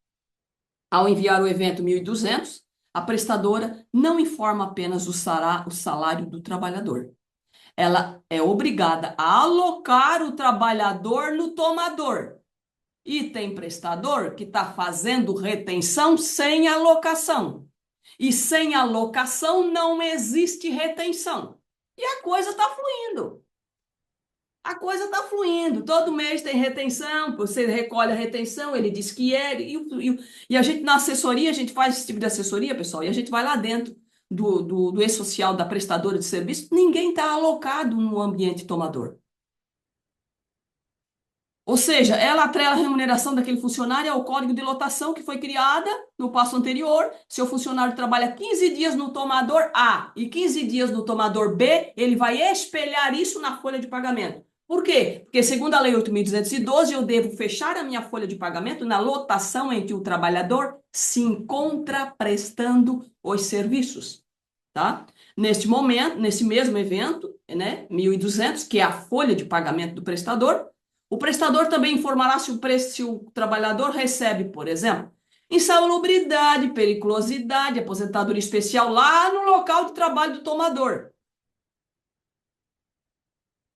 Ao enviar o evento 1200, a prestadora não informa apenas o salário do trabalhador. Ela é obrigada a alocar o trabalhador no tomador. E tem prestador que está fazendo retenção sem alocação. E sem alocação não existe retenção. E a coisa está fluindo. A coisa está fluindo. Todo mês tem retenção, você recolhe a retenção, ele diz que é. E a gente, na assessoria, a gente faz esse tipo de assessoria, pessoal, e a gente vai lá dentro do E-Social da prestadora de serviço, ninguém está alocado no ambiente tomador. Ou seja, ela atrela a remuneração daquele funcionário ao código de lotação que foi criada no passo anterior. Se o funcionário trabalha 15 dias no tomador A e 15 dias no tomador B, ele vai espelhar isso na folha de pagamento. Por quê? Porque, segundo a Lei 8.212, eu devo fechar a minha folha de pagamento na lotação em que o trabalhador se encontra prestando os serviços. Tá? Neste momento, nesse mesmo evento, né, 1.200, que é a folha de pagamento do prestador, o prestador também informará se o trabalhador recebe, por exemplo, insalubridade, periculosidade, aposentadoria especial lá no local de trabalho do tomador.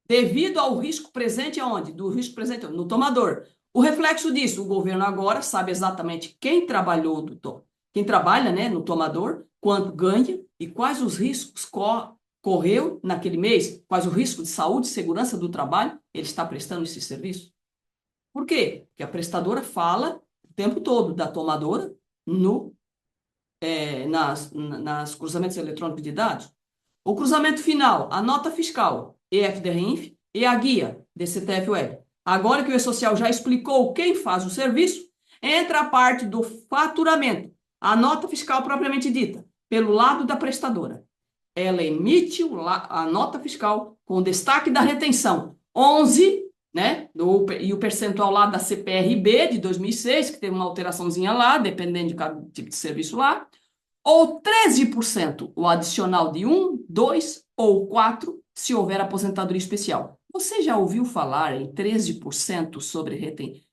Devido ao risco presente aonde? Do risco presente no tomador. O reflexo disso, o governo agora sabe exatamente quem trabalha, né, no tomador, quanto ganha e quais os riscos correu naquele mês, quais o risco de saúde e segurança do trabalho ele está prestando esse serviço. Por quê? Porque a prestadora fala o tempo todo da tomadora nas cruzamentos eletrônicos de dados. O cruzamento final, a nota fiscal, EFD-RINF, e a guia, DCTF Web. Agora que o E-Social já explicou quem faz o serviço, entra a parte do faturamento, a nota fiscal propriamente dita, pelo lado da prestadora. Ela emite a nota fiscal com destaque da retenção 11, né? E o percentual lá da CPRB de 2006, que teve uma alteraçãozinha lá, dependendo de cada tipo de serviço lá. ou 13%, o adicional de 1, 2 ou 4, se houver aposentadoria especial. Você já ouviu falar em 13% sobre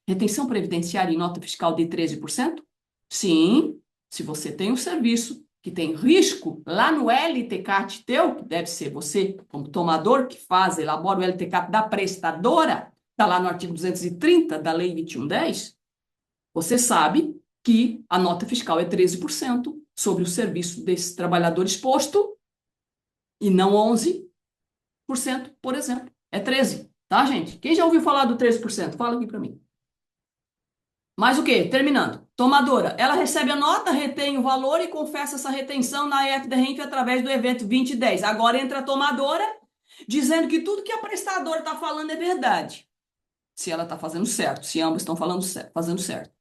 retenção previdenciária e nota fiscal de 13%? Sim, se você tem um serviço que tem risco lá no LTCAT teu, que deve ser você, como tomador que faz, elabora o LTCAT da prestadora, está lá no artigo 230 da Lei 2110, você sabe que a nota fiscal é 13% sobre o serviço desse trabalhador exposto e não 11%, por exemplo. É 13%, tá, gente? Quem já ouviu falar do 13%? Fala aqui para mim. Mas o quê? Terminando. Tomadora, ela recebe a nota, retém o valor e confessa essa retenção na EFD-RENF através do evento 2010. Agora entra a tomadora dizendo que tudo que a prestadora está falando é verdade. Se ela está fazendo certo, se ambos estão fazendo certo.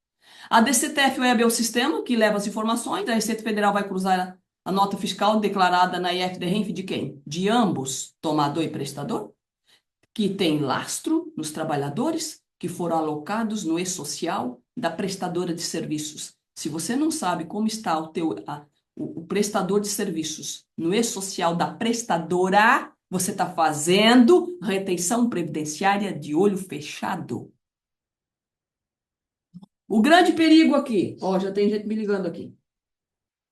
A DCTF Web é o sistema que leva as informações, a Receita Federal vai cruzar a nota fiscal declarada na IFD-RENF de quem? De ambos, tomador e prestador, que tem lastro nos trabalhadores que foram alocados no e-social da prestadora de serviços. Se você não sabe como está o prestador de serviços no e-social da prestadora, você está fazendo retenção previdenciária de olho fechado. O grande perigo aqui, ó, já tem gente me ligando aqui.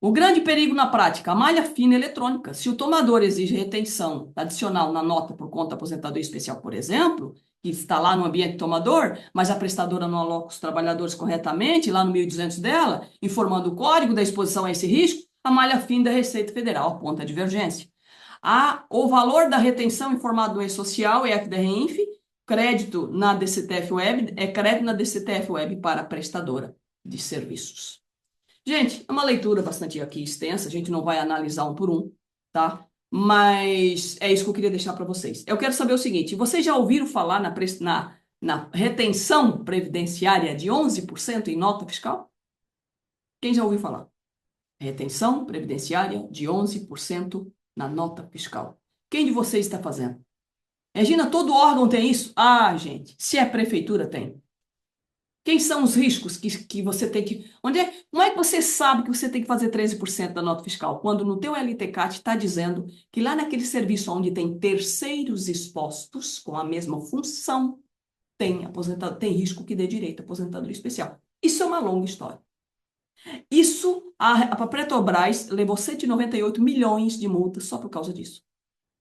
O grande perigo na prática, a malha fina eletrônica. Se o tomador exige retenção adicional na nota por conta da aposentadoria especial, por exemplo, que está lá no ambiente tomador, mas a prestadora não aloca os trabalhadores corretamente, lá no 1200 dela, informando o código da exposição a esse risco, a malha fina da Receita Federal aponta a divergência. O valor da retenção informado no e-social é FDRINF, crédito na DCTF Web, é crédito na DCTF Web para a prestadora de serviços. Gente, é uma leitura bastante aqui extensa, a gente não vai analisar um por um, tá? Mas é isso que eu queria deixar para vocês. Eu quero saber o seguinte, vocês já ouviram falar na retenção previdenciária de 11% em nota fiscal? Quem já ouviu falar? Retenção previdenciária de 11% na nota fiscal. Quem de vocês está fazendo? Regina, todo órgão tem isso? Ah, gente, se é prefeitura, tem. Quem são os riscos que você tem que... Como é que você sabe que você tem que fazer 13% da nota fiscal? Quando no teu LTCAT está dizendo que lá naquele serviço onde tem terceiros expostos com a mesma função, tem risco que dê direito à aposentadoria especial. Isso é uma longa história. Isso, a Petrobras levou 198 milhões de multas só por causa disso.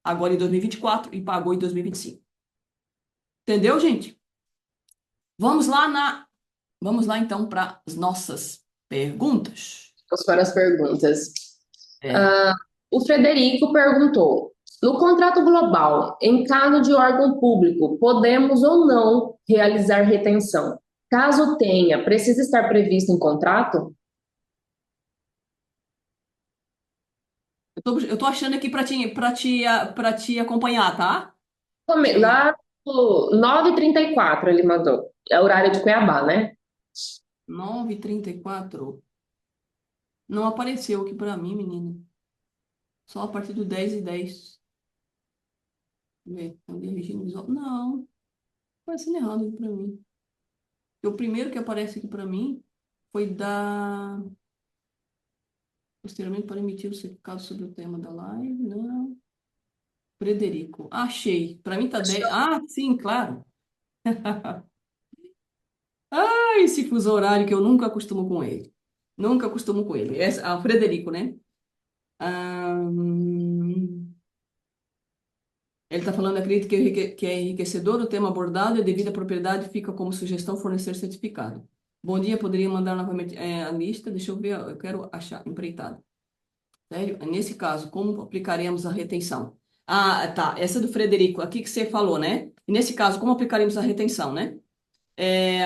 Agora em 2024 e pagou em 2025. Entendeu, gente? Vamos lá então para as nossas perguntas. Vamos para as perguntas. É. O Frederico perguntou: no contrato global, em caso de órgão público, podemos ou não realizar retenção? Caso tenha, precisa estar previsto em contrato? Eu tô achando aqui para te acompanhar, tá? Lá no 9h34 ele mandou. É o horário de Cuiabá, né? 9h34. Não apareceu aqui para mim, menina. Só a partir do 10h10. Não, aparecendo errado aqui para mim. O primeiro que aparece aqui para mim foi posteriormente para emitir o certificado sobre o tema da live. Não. Frederico. Achei. Para mim tá 10. Ah, sim, claro. Ah, esse fuso horário que eu nunca acostumo com ele. Nunca acostumo com ele. Frederico, né? Ele está falando, acredito que é enriquecedor o tema abordado e a devida propriedade fica como sugestão fornecer certificado. Bom dia, poderia mandar novamente a lista? Deixa eu ver, eu quero achar empreitado. Sério? Nesse caso, como aplicaremos a retenção? Ah, tá. Essa é do Frederico, aqui que você falou, né? E nesse caso, como aplicaremos a retenção, né?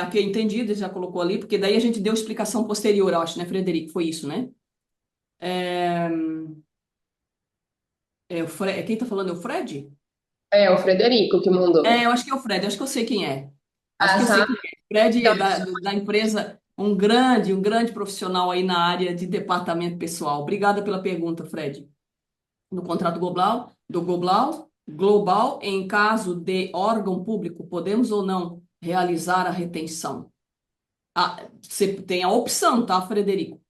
Aqui entendido, já colocou ali, porque daí a gente deu explicação posterior, eu acho, né, Frederico? Foi isso, né? Quem está falando é o Fred? É o Frederico que mandou. Eu acho que é o Fred, acho que eu sei quem é. Acho Ah, que eu sei tá. quem é. Fred é da empresa, um grande profissional aí na área de departamento pessoal. Obrigada pela pergunta, Fred. No contrato global, em caso de órgão público, podemos ou não realizar a retenção? Você tem a opção, tá, Frederico?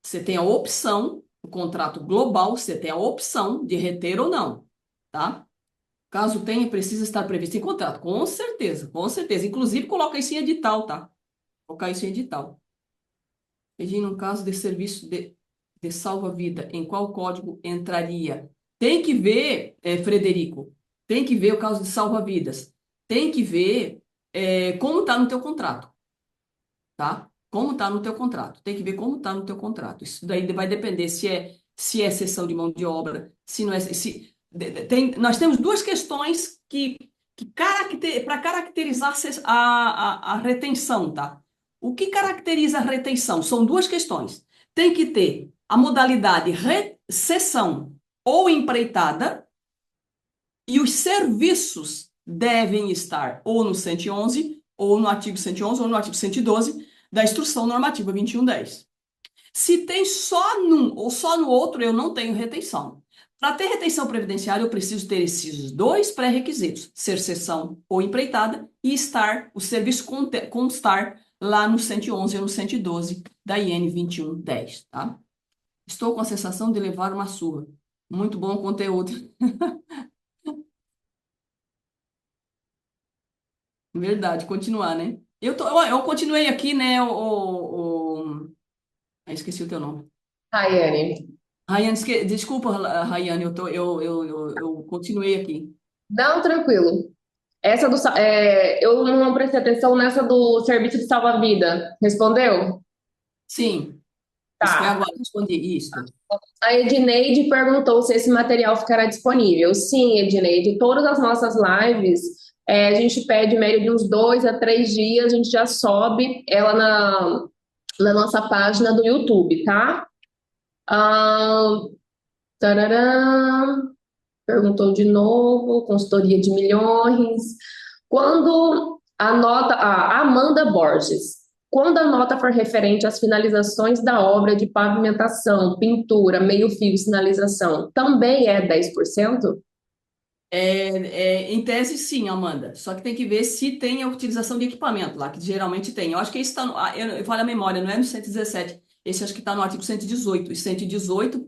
Você tem a opção O contrato global, você tem a opção de reter ou não, tá? Caso tenha, precisa estar previsto em contrato. Com certeza, com certeza. Inclusive, coloca isso em edital, tá? Colocar isso em edital. Regina, um caso de serviço de salva-vida, em qual código entraria? Tem que ver, Frederico, tem que ver o caso de salva-vidas. Tem que ver como está no teu contrato, tá? Como está no teu contrato. Tem que ver como está no teu contrato. Isso daí vai depender se é cessão de mão de obra, se não é. Nós temos duas questões para caracterizar a retenção, tá? O que caracteriza a retenção? São duas questões. Tem que ter a modalidade cessão ou empreitada, e os serviços devem estar ou no 111, ou no artigo 111, ou no artigo 112 da Instrução Normativa 2110. Se tem só num ou só no outro, eu não tenho retenção. Para ter retenção previdenciária, eu preciso ter esses dois pré-requisitos: ser cessão ou empreitada e o serviço constar lá no 111 ou no 112 da IN 2110, tá? Estou com a sensação de levar uma surra. Muito bom conteúdo. Verdade, continuar, né? Eu continuei aqui, né? Esqueci o teu nome. Raiane. Rayane, desculpa, Rayane, eu continuei aqui. Não, tranquilo. Eu não prestei atenção nessa do serviço de salva-vida. Respondeu? Sim, isso foi Tá. agora, respondi isso. A Edneide perguntou se esse material ficará disponível. Sim, Edneide, todas as nossas lives, a gente pede média de uns 2 a 3 dias, a gente já sobe ela na nossa página do YouTube, tá? Ah, tarará, perguntou de novo, consultoria de milhões. Quando a nota, Amanda Borges, quando a nota for referente às finalizações da obra de pavimentação, pintura, meio-fio e sinalização, também é 10%? Em tese, sim, Amanda. Só que tem que ver se tem a utilização de equipamento lá, que geralmente tem. Eu acho que esse está eu falo a memória, não é no 117. Esse acho que está no artigo 118. E 118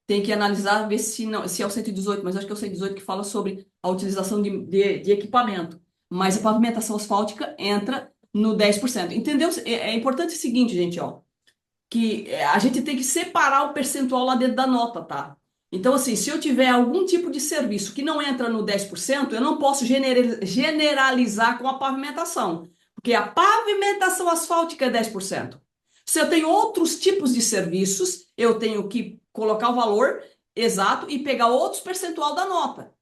tem que analisar, ver se, não, se é o 118, mas acho que é o 118 que fala sobre a utilização de equipamento. Mas a pavimentação asfáltica entra no 10%. Entendeu? É importante o seguinte, gente, ó, que a gente tem que separar o percentual lá dentro da nota, tá? Então, assim, se eu tiver algum tipo de serviço que não entra no 10%, eu não posso generalizar com a pavimentação, porque a pavimentação asfáltica é 10%. Se eu tenho outros tipos de serviços, eu tenho que colocar o valor exato e pegar outros percentual da nota.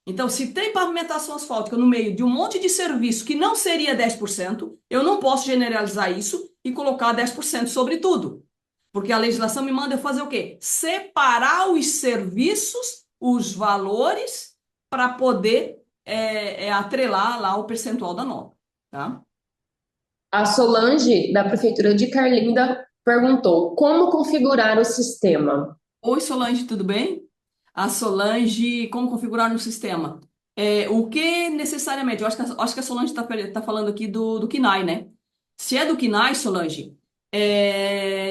Então, se tem pavimentação asfáltica no meio de um monte de serviço que não seria 10%, eu não posso generalizar isso e colocar 10% sobre tudo. Porque a legislação me manda eu fazer o quê? Separar os serviços, os valores, para poder atrelar lá o percentual da nota. Tá? A Solange, da Prefeitura de Carlinda, perguntou como configurar o sistema. Oi, Solange, tudo bem? A Solange, como configurar no sistema? O que necessariamente? Eu acho que a Solange está falando aqui do KNAI, né? Se é do KNAI, Solange,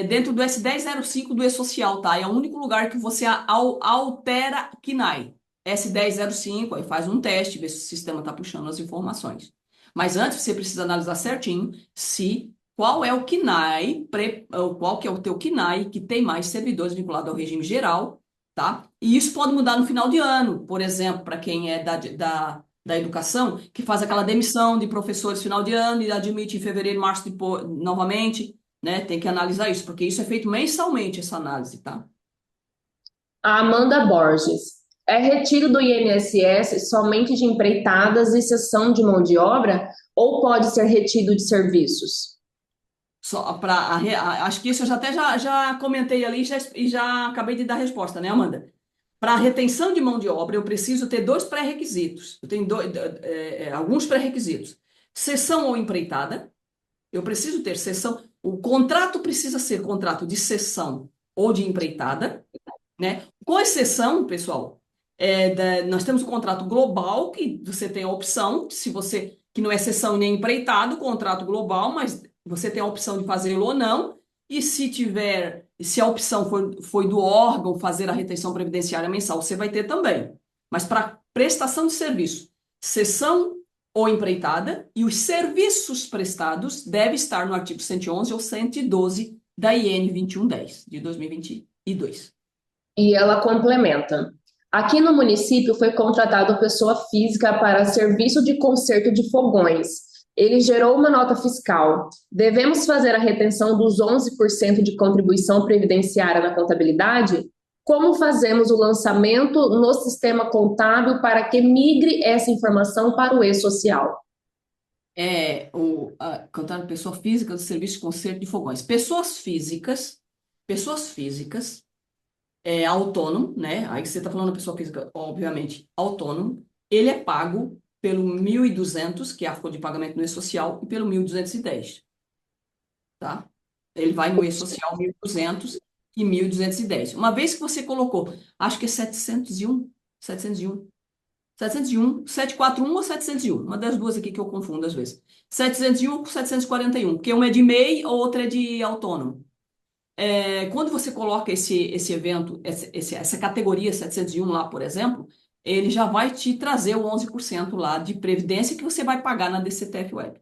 dentro do S1005 do E-Social, tá? É o único lugar que você altera KNAI. S1005, aí faz um teste, vê se o sistema está puxando as informações. Mas antes você precisa analisar certinho se qual é o KNAI, qual que é o teu KNAI que tem mais servidores vinculados ao regime geral, tá? E isso pode mudar no final de ano, por exemplo, para quem é da educação, que faz aquela demissão de professores no final de ano e admite em fevereiro, março novamente, né? Tem que analisar isso, porque isso é feito mensalmente, essa análise, tá? A Amanda Borges, é retiro do INSS somente de empreitadas e cessão de mão de obra ou pode ser retido de serviços? Acho que isso eu já comentei ali e já acabei de dar a resposta, né, Amanda? Para a retenção de mão de obra, eu preciso ter dois pré-requisitos. Eu tenho alguns pré-requisitos. Cessão ou empreitada. Eu preciso ter cessão. O contrato precisa ser contrato de cessão ou de empreitada, né? Com exceção, pessoal, nós temos o contrato global, que você tem a opção, se você, que não é cessão nem empreitado, contrato global, mas você tem a opção de fazê-lo ou não. E se a opção foi do órgão fazer a retenção previdenciária mensal, você vai ter também. Mas para prestação de serviço, sessão ou empreitada, e os serviços prestados devem estar no artigo 111 ou 112 da IN 2110 de 2022. E ela complementa. Aqui no município foi contratado pessoa física para serviço de conserto de fogões. Ele gerou uma nota fiscal. Devemos fazer a retenção dos 11% de contribuição previdenciária na contabilidade? Como fazemos o lançamento no sistema contábil para que migre essa informação para o e-social? Contrato de pessoa física do serviço de conserto de fogões. Pessoas físicas, autônomo, né? Aí você está falando pessoa física, obviamente, autônomo. Ele é pago pelo 1.200, que é a folha de pagamento no e-social, e pelo 1.210, tá? Ele vai no e-social 1.200 e 1.210. Uma vez que você colocou, acho que é 701, 741 ou 701, uma das duas aqui que eu confundo às vezes. 701 ou 741, porque uma é de MEI, a outra é de autônomo. Quando você coloca esse evento, essa categoria 701 lá, por exemplo, ele já vai te trazer o 11% lá de previdência que você vai pagar na DCTF Web.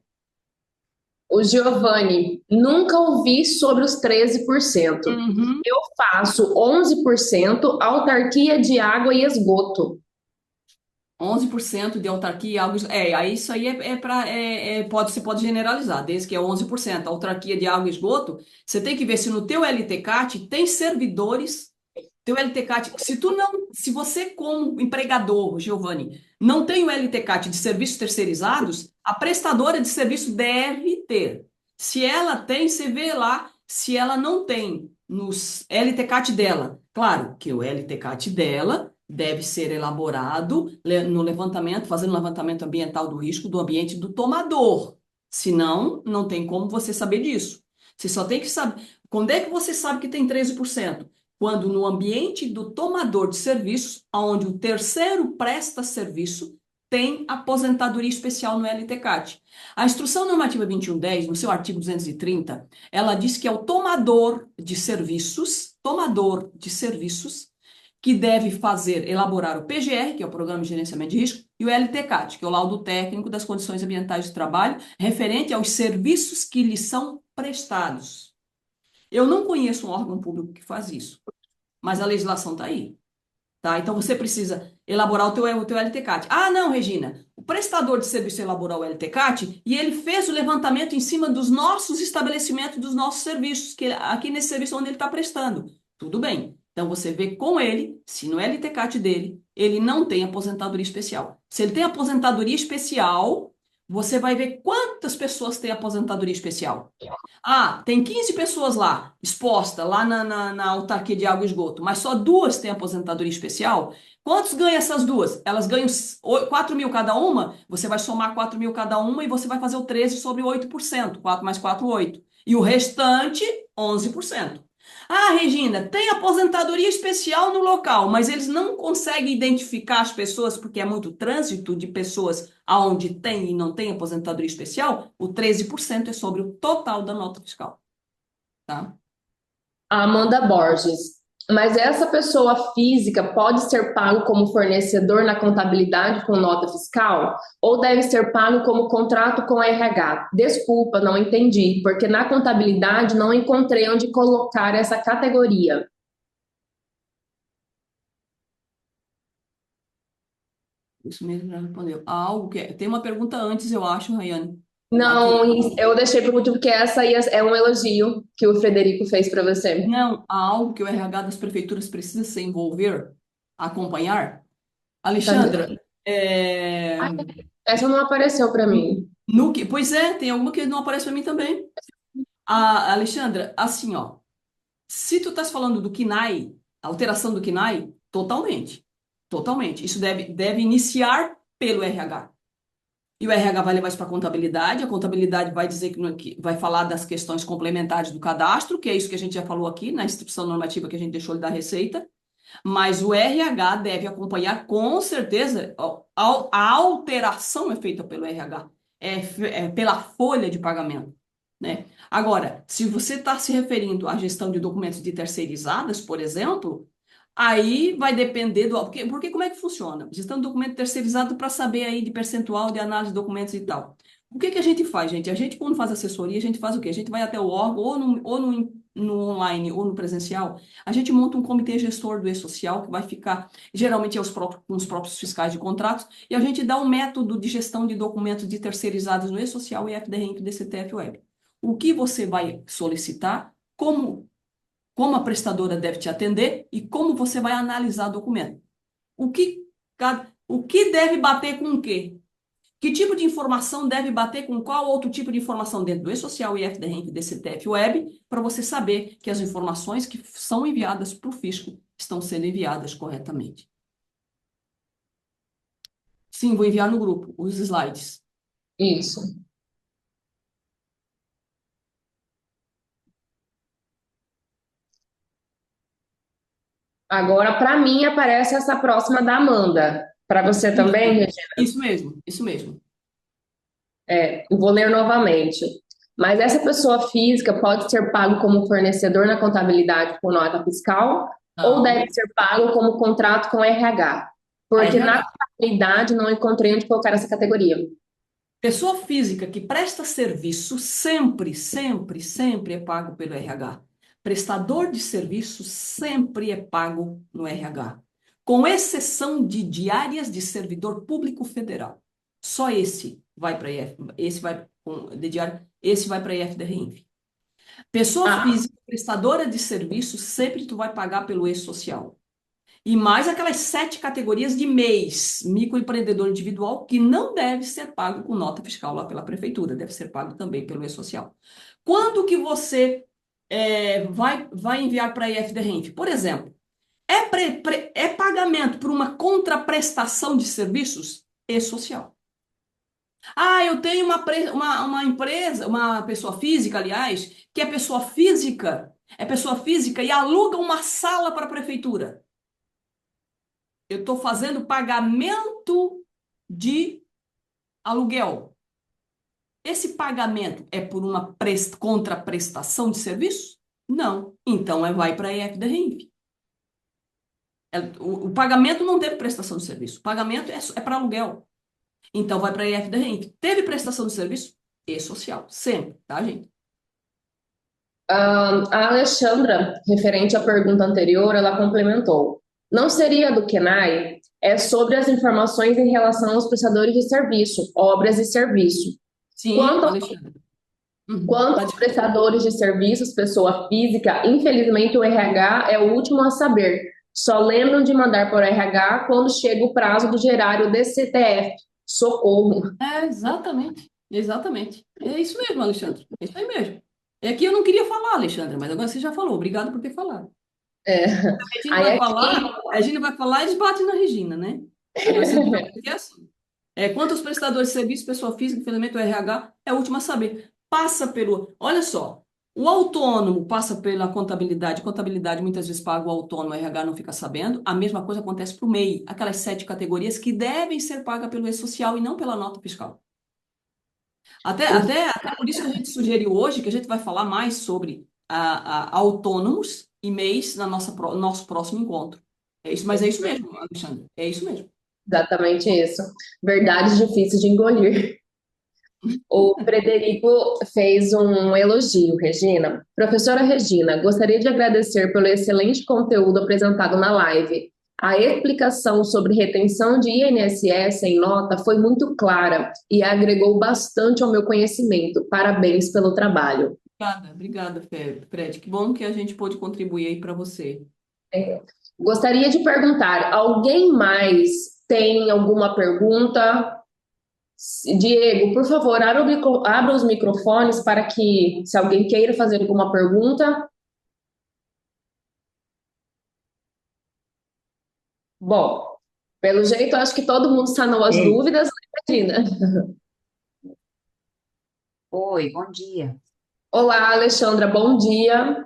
O Giovanni, nunca ouvi sobre os 13%. Uhum. Eu faço 11% autarquia de água e esgoto. 11% de autarquia e algo. Aí isso aí você pode generalizar, desde que é 11%. Autarquia de água e esgoto, você tem que ver se no teu LTCAT tem servidores. Teu LTCAT, se você como empregador, Giovanni, não tem o LTCAT de serviços terceirizados, a prestadora de serviço deve ter. Se ela tem, você vê lá. Se ela não tem nos LTCAT dela, claro que o LTCAT dela deve ser elaborado no levantamento, fazendo um levantamento ambiental do risco do ambiente do tomador. Senão, não tem como você saber disso. Você só tem que saber. Quando é que você sabe que tem 13%? Quando no ambiente do tomador de serviços, onde o terceiro presta serviço, tem aposentadoria especial no LTCAT. A Instrução Normativa 2110, no seu artigo 230, ela diz que é o tomador de serviços, que deve elaborar o PGR, que é o Programa de Gerenciamento de Risco, e o LTCAT, que é o Laudo Técnico das Condições Ambientais de Trabalho, referente aos serviços que lhes são prestados. Eu não conheço um órgão público que faz isso, mas a legislação está aí. Tá? Então, você precisa elaborar o teu LTCAT. Ah, não, Regina, o prestador de serviço elaborou o LTCAT e ele fez o levantamento em cima dos nossos estabelecimentos, dos nossos serviços, aqui nesse serviço onde ele está prestando. Tudo bem. Então, você vê com ele, se no LTCAT dele, ele não tem aposentadoria especial. Se ele tem aposentadoria especial, você vai ver quantas pessoas têm aposentadoria especial. Ah, tem 15 pessoas lá, expostas, lá na autarquia de água e esgoto, mas só duas têm aposentadoria especial. Quantos ganham essas duas? Elas ganham 4 mil cada uma, você vai somar 4 mil cada uma e você vai fazer o 13 sobre 8%, 4 mais 4, 8. E o restante, 11%. Ah, Regina, tem aposentadoria especial no local, mas eles não conseguem identificar as pessoas porque é muito trânsito de pessoas aonde tem e não tem aposentadoria especial, o 13% é sobre o total da nota fiscal, tá? Amanda Borges. Mas essa pessoa física pode ser pago como fornecedor na contabilidade com nota fiscal? Ou deve ser pago como contrato com RH? Desculpa, não entendi, porque na contabilidade não encontrei onde colocar essa categoria. Isso mesmo já respondeu. Tem uma pergunta antes, eu acho, Rayane. Não, Aqui. eu deixei por último porque essa aí é um elogio que o Frederico fez para você. Não, há algo que o RH das prefeituras precisa se envolver, acompanhar. Alexandra, Essa não apareceu para mim. pois tem alguma que não aparece para mim também. Alexandra, assim, ó, se tu estás falando do KNAI, alteração do KNAI, totalmente, totalmente. Isso deve iniciar pelo RH. E o RH vai levar isso para a contabilidade vai dizer que vai falar das questões complementares do cadastro, que é isso que a gente já falou aqui na instrução normativa que a gente deixou da Receita, mas o RH deve acompanhar com certeza, a alteração é feita pelo RH, é pela folha de pagamento. né? Agora, se você está se referindo à gestão de documentos de terceirizadas, por exemplo, aí vai depender do. Porque como é que funciona? Gestão de documento terceirizado para saber aí de percentual de análise de documentos e tal. O que que a gente faz, gente? A gente, quando faz assessoria, a gente faz o quê? A gente vai até o órgão, no online ou no presencial, a gente monta um comitê gestor do e-social, que vai ficar, geralmente, com os próprios fiscais de contratos, e a gente dá um método de gestão de documentos de terceirizados no e-social e FDRIMP DCTF Web. O que você vai solicitar, como a prestadora deve te atender e como você vai analisar o documento. O que deve bater com o quê? Que tipo de informação deve bater com qual outro tipo de informação dentro do e-social, IFDRENC, DCTF Web, para você saber que as informações que são enviadas para o fisco estão sendo enviadas corretamente. Sim, vou enviar no grupo os slides. Isso. Agora, para mim, aparece essa próxima da Amanda. Para você também, Regina? Isso mesmo, isso mesmo. Vou ler novamente. Mas essa pessoa física pode ser pago como fornecedor na contabilidade por nota fiscal ou Não, deve ser pago como contrato com RH? Porque na RH. contabilidade não encontrei onde colocar essa categoria. Pessoa física que presta serviço sempre, sempre, sempre é pago pelo RH. Prestador de serviço sempre é pago no RH, com exceção de diárias de servidor público federal. Só esse vai para esse vai de diário, esse vai para IFDRINF. Pessoa Ah, física prestadora de serviço sempre tu vai pagar pelo e-social. E mais aquelas 7 categorias de MEIs, microempreendedor individual, que não deve ser pago com nota fiscal lá pela prefeitura, deve ser pago também pelo e-social. Quando que você vai enviar para a IFDRENF? Por exemplo, é pagamento por uma contraprestação de serviços e-social. Ah, eu tenho uma empresa, uma pessoa física, aliás, que é pessoa física e aluga uma sala para a prefeitura. Eu estou fazendo pagamento de aluguel. Esse pagamento é por uma contraprestação de serviço? Não. Então, vai para a EFDRINF. O pagamento não teve prestação de serviço. O pagamento é para aluguel. Então, vai para a EFDRINF. Teve prestação de serviço? E social. Sempre, tá, gente? a Alexandra, referente à pergunta anterior, ela complementou. Não seria do KENAI? É sobre as informações em relação aos prestadores de serviço, obras e serviço. Sim, Quanto Alexandre. Quanto Tá aos prestadores de serviços, pessoa física, infelizmente o RH é o último a saber. Só lembram de mandar para o RH quando chega o prazo do gerar o DCTF. Socorro. Exatamente. Exatamente. É isso mesmo, Alexandre. É isso aí mesmo. É que eu não queria falar, Alexandre, mas agora você já falou. Obrigado por ter falado. É. Aí aqui, A Regina vai falar, eles batem na Regina, né? Agora você não sabe o que é assim. Quanto aos prestadores de serviço, pessoa física, infelizmente o RH é o último a saber. Passa pelo. Olha só, o autônomo passa pela contabilidade. Contabilidade muitas vezes paga o autônomo, o RH não fica sabendo. A mesma coisa acontece para o MEI, aquelas 7 categorias que devem ser pagas pelo e-social e não pela nota fiscal. Até por isso que a gente sugeriu hoje que a gente vai falar mais sobre autônomos e MEIs na nosso próximo encontro. É isso, mas é isso mesmo, Alexandre. É isso mesmo. exatamente isso. Verdades difíceis de engolir. O Frederico fez um elogio, Regina. Professora Regina, gostaria de agradecer pelo excelente conteúdo apresentado na live. A explicação sobre retenção de INSS em nota foi muito clara e agregou bastante ao meu conhecimento. Parabéns pelo trabalho. Obrigada, Fred. Que bom que a gente pôde contribuir aí para você. Gostaria de perguntar, alguém mais tem alguma pergunta? Diego, por favor, abra os microfones para que, se alguém queira fazer alguma pergunta. Bom, pelo jeito, acho que todo mundo sanou as Ei, dúvidas, Regina. oi, bom dia, Olá, Alexandra, bom dia.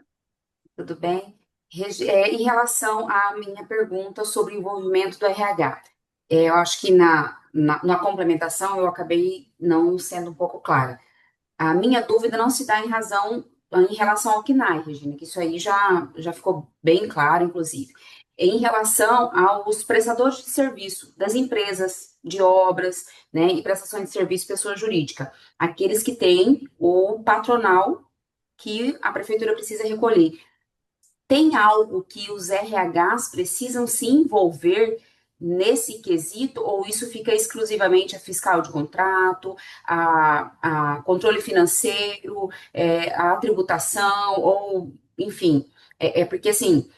tudo bem? Em relação à minha pergunta sobre o envolvimento do RH, eu acho que na complementação eu acabei não sendo um pouco clara. A minha dúvida não se dá em relação ao CNAE, Regina, que isso aí já ficou bem claro, inclusive. Em relação aos prestadores de serviço das empresas de obras, né, e prestações de serviço pessoa jurídica, aqueles que têm o patronal que a prefeitura precisa recolher. Tem algo que os RHs precisam se envolver nesse quesito, ou isso fica exclusivamente a fiscal de contrato, a controle financeiro, a tributação, ou enfim, porque assim,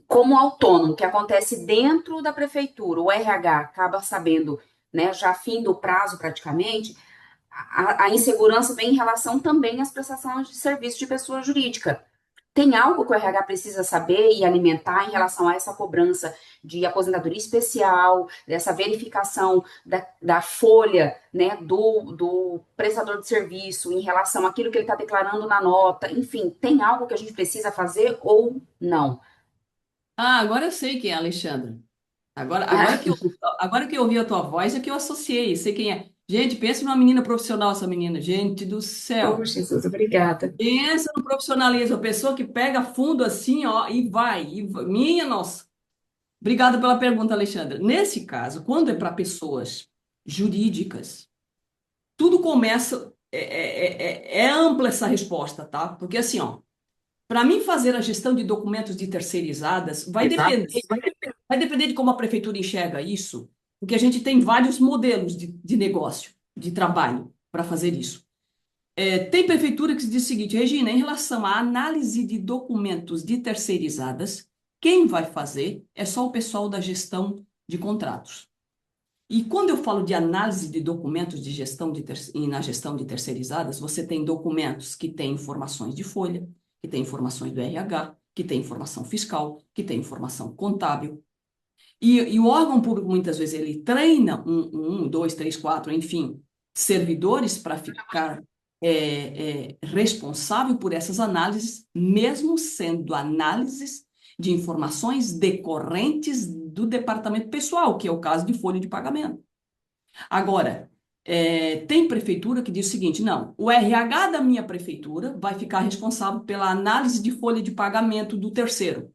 como autônomo, que acontece dentro da prefeitura, o RH acaba sabendo, né, já fim do prazo praticamente, a insegurança vem em relação também às prestações de serviço de pessoa jurídica. Tem algo que o RH precisa saber e alimentar em relação a essa cobrança de aposentadoria especial, dessa verificação da folha, né, do prestador de serviço em relação àquilo que ele está declarando na nota. Enfim, tem algo que a gente precisa fazer ou não? Ah, agora eu sei quem é a Alexandra. Agora que eu ouvi a tua voz é que eu associei, sei quem é. Gente, pensa numa menina profissional, essa menina. Gente do Oh, céu. Jesus, obrigada. Pensa no profissionalismo, a pessoa que pega fundo assim, ó, e vai. Minha nossa. Obrigada pela pergunta, Alexandra. Nesse caso, quando é para pessoas jurídicas, tudo começa. É ampla essa resposta, tá? Porque assim, ó, para mim fazer a gestão de documentos de terceirizadas vai depender de como a prefeitura enxerga isso, porque a gente tem vários modelos de negócio, de trabalho para fazer isso. Tem prefeitura que diz o seguinte, Regina, em relação à análise de documentos de terceirizadas, quem vai fazer é só o pessoal da gestão de contratos. E quando eu falo de análise de documentos de gestão e na gestão de terceirizadas, você tem documentos que têm informações de folha, que têm informações do RH, que têm informação fiscal, que têm informação contábil. E o órgão público, muitas vezes, ele treina dois, três, quatro, enfim, servidores para ficar responsável por essas análises, mesmo sendo análises de informações decorrentes do departamento pessoal, que é o caso de folha de pagamento. Agora, tem prefeitura que diz o seguinte: não, o RH da minha prefeitura vai ficar responsável pela análise de folha de pagamento do terceiro.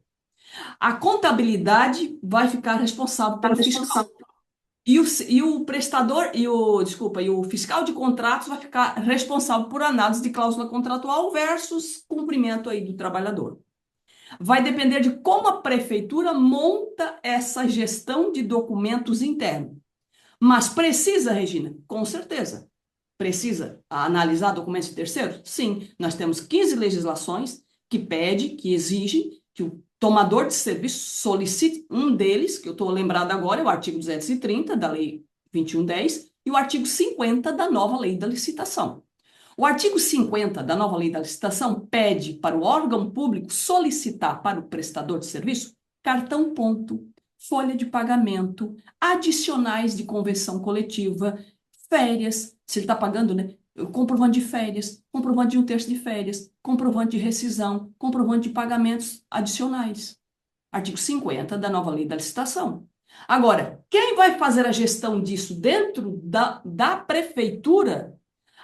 A contabilidade vai ficar responsável pelo fiscal. E o prestador, e o fiscal de contratos vai ficar responsável por análise de cláusula contratual versus cumprimento aí do trabalhador. Vai depender de como a prefeitura monta essa gestão de documentos internos. Mas precisa, Regina? Com certeza. Precisa analisar documentos de terceiros? Sim. Nós temos 15 legislações que pede, que exige que o tomador de serviço solicite um deles, que eu estou lembrado agora, é o artigo 230 da Lei 2110 e o artigo 50 da nova Lei da Licitação. O artigo 50 da nova Lei da Licitação pede para o órgão público solicitar para o prestador de serviço cartão ponto, folha de pagamento, adicionais de convenção coletiva, férias, se ele está pagando, né? Comprovante de férias, comprovante de 1/3 de férias, comprovante de rescisão, comprovante de pagamentos adicionais. Artigo 50 da nova Lei da Licitação. Agora, quem vai fazer a gestão disso dentro da prefeitura?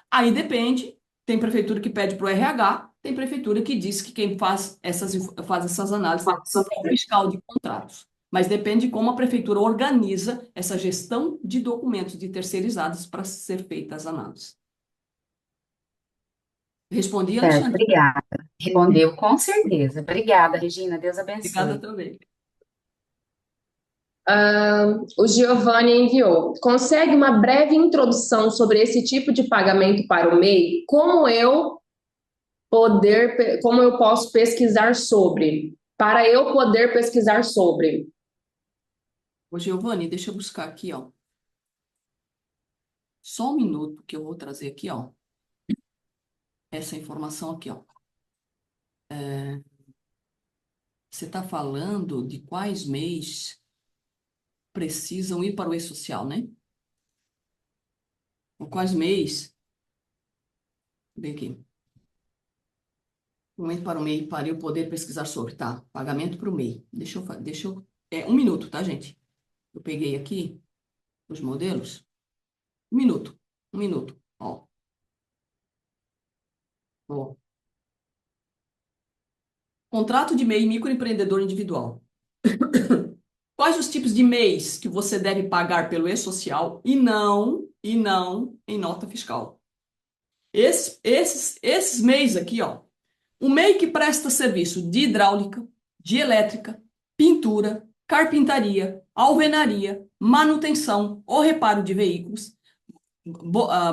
Aí depende, tem prefeitura que pede para o RH, tem prefeitura que diz que quem faz essas análises é o fiscal de contratos. Mas depende de como a prefeitura organiza essa gestão de documentos de terceirizados para ser feitas as análises. Respondi, Certo, Alexandre? obrigada. Respondeu com certeza. Obrigada, Regina. Deus Obrigada abençoe. também. O Giovanni enviou. Consegue uma breve introdução sobre esse tipo de pagamento para o MEI? Como eu posso pesquisar sobre? Para eu poder pesquisar sobre. Ô, Giovanni, deixa eu buscar aqui, ó. Só um minuto que eu vou trazer aqui, ó. Essa informação aqui, ó. Você está falando de quais MEIs precisam ir para o E-Social, né? Ou quais MEIs? Vem aqui. Momento para o MEI, para eu poder pesquisar sobre, tá? Pagamento para o MEI. Um minuto, tá, gente? Eu peguei aqui os modelos. Um minuto, ó. Ó. Contrato de MEI microempreendedor individual. Quais os tipos de MEIs que você deve pagar pelo e-social e não em nota fiscal? Esses MEIs aqui, ó. O MEI que presta serviço de hidráulica, de elétrica, pintura, carpintaria, alvenaria, manutenção ou reparo de veículos,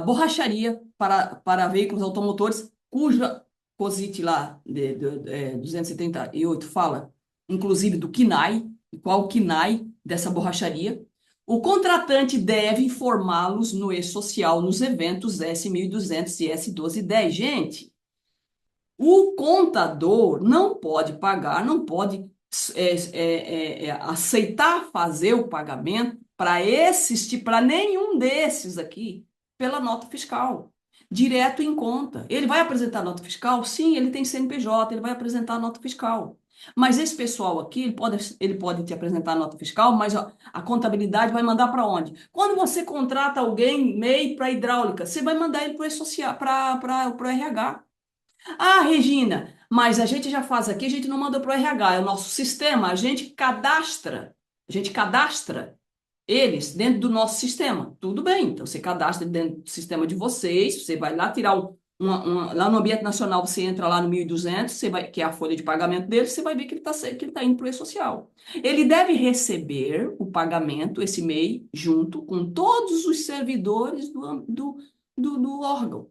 borracharia para veículos automotores, cuja COSIT lá, 278, fala, inclusive, do KNAI, qual o KNAI dessa borracharia. O contratante deve informá-los no e-social, nos eventos S1200 e S1210. Gente, o contador não pode pagar, não pode aceitar fazer o pagamento para nenhum desses aqui, pela nota fiscal, direto em conta. Ele vai apresentar nota fiscal? Sim, ele tem CNPJ, ele vai apresentar a nota fiscal. Mas esse pessoal aqui, ele pode te apresentar a nota fiscal, mas a contabilidade vai mandar para onde? Quando você contrata alguém, MEI para hidráulica, você vai mandar ele para o RH. Ah, Regina, mas a gente já faz aqui, a gente não manda para o RH, é o nosso sistema, a gente cadastra eles dentro do nosso sistema. Tudo bem, então você cadastra dentro do sistema de vocês, você vai lá tirar lá no Ambiente Nacional, você entra lá no 1.200, que é a folha de pagamento dele, você vai ver que ele está indo para o e-social. Ele deve receber o pagamento, esse MEI, junto com todos os servidores do órgão.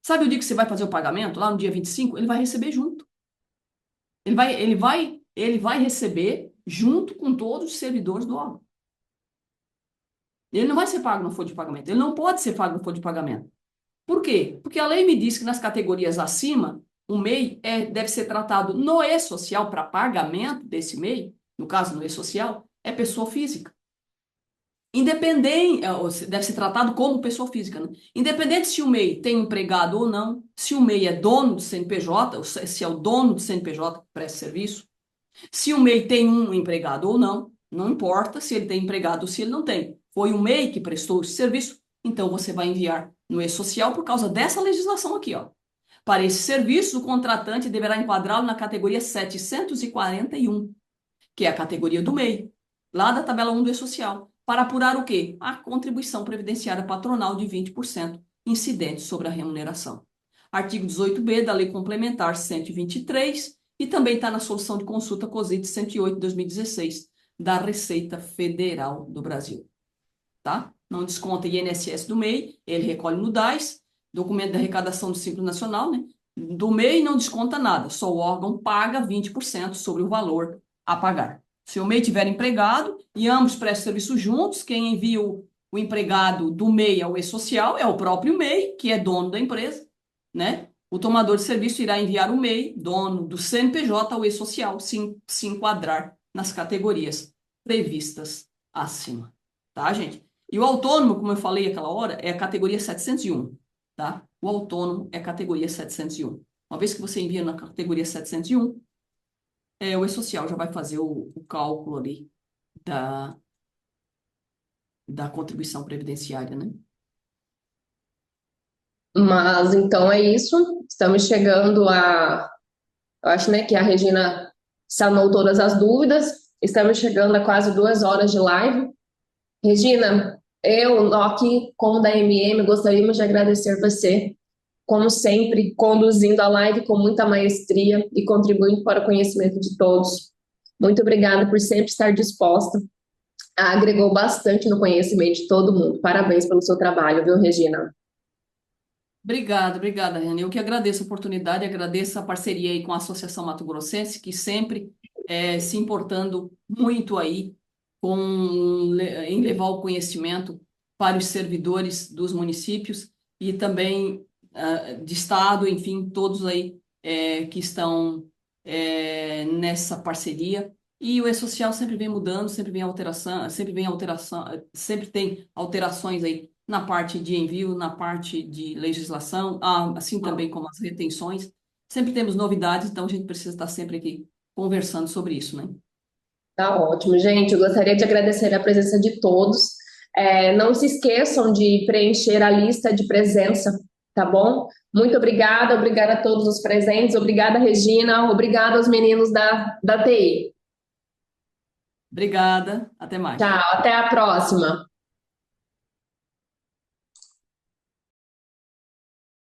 Sabe o dia que você vai fazer o pagamento? Lá no dia 25, ele vai receber junto. Ele vai receber junto com todos os servidores do órgão. Ele não vai ser pago na folha de pagamento. Ele não pode ser pago na folha de pagamento. Por quê? Porque a lei me diz que nas categorias acima, o MEI deve ser tratado no e-social para pagamento desse MEI, no caso no e-social, é pessoa física. Independente, deve ser tratado como pessoa física, né? Independente se o MEI tem empregado ou não, se o MEI é dono do CNPJ, se é o dono do CNPJ que presta serviço, se o MEI tem um empregado ou não, não importa se ele tem empregado ou se ele não tem. Foi o MEI que prestou esse serviço, então você vai enviar no e-social por causa dessa legislação aqui, ó. Para esse serviço, o contratante deverá enquadrá-lo na categoria 741, que é a categoria do MEI, lá da tabela 1 do e-social, para apurar o quê? A contribuição previdenciária patronal de 20% incidente sobre a remuneração. Artigo 18b da Lei Complementar 123 e também está na solução de consulta COSIT 108 de 2016 da Receita Federal do Brasil. Tá? Não desconta INSS do MEI, ele recolhe no DAS, documento de arrecadação do Simples Nacional, né? Do MEI não desconta nada, só o órgão paga 20% sobre o valor a pagar. Se o MEI tiver empregado e ambos prestam serviço juntos, quem envia o empregado do MEI ao e-social é o próprio MEI, que é dono da empresa, né? O tomador de serviço irá enviar o MEI, dono do CNPJ, ao e-social, se enquadrar nas categorias previstas acima. Tá, gente? E o autônomo, como eu falei aquela hora, é a categoria 701, tá? O autônomo é a categoria 701. Uma vez que você envia na categoria 701, o e-social já vai fazer o cálculo ali da contribuição previdenciária, né? Mas então é isso. Estamos chegando eu acho, né, que a Regina sanou todas as dúvidas. Estamos chegando a quase 2 horas de live. Regina, eu aqui, como da MM, gostaríamos de agradecer você, como sempre, conduzindo a live com muita maestria e contribuindo para o conhecimento de todos. Muito obrigada por sempre estar disposta. Agregou bastante no conhecimento de todo mundo. Parabéns pelo seu trabalho, viu, Regina? Obrigada, Rani. Eu que agradeço a oportunidade, agradeço a parceria aí com a Associação Mato Grossense, que sempre se importando muito aí em levar o conhecimento para os servidores dos municípios e também de Estado, enfim, todos aí que estão nessa parceria. E o e-social sempre vem mudando, sempre tem alterações aí na parte de envio, na parte de legislação, assim também como as retenções. Sempre temos novidades, então a gente precisa estar sempre aqui conversando sobre isso, né? Tá ótimo, gente. Eu gostaria de agradecer a presença de todos. Não se esqueçam de preencher a lista de presença tá bom? Muito obrigada a todos os presentes, obrigada, Regina, obrigada aos meninos da TI. Obrigada, até mais. Tchau, até a próxima.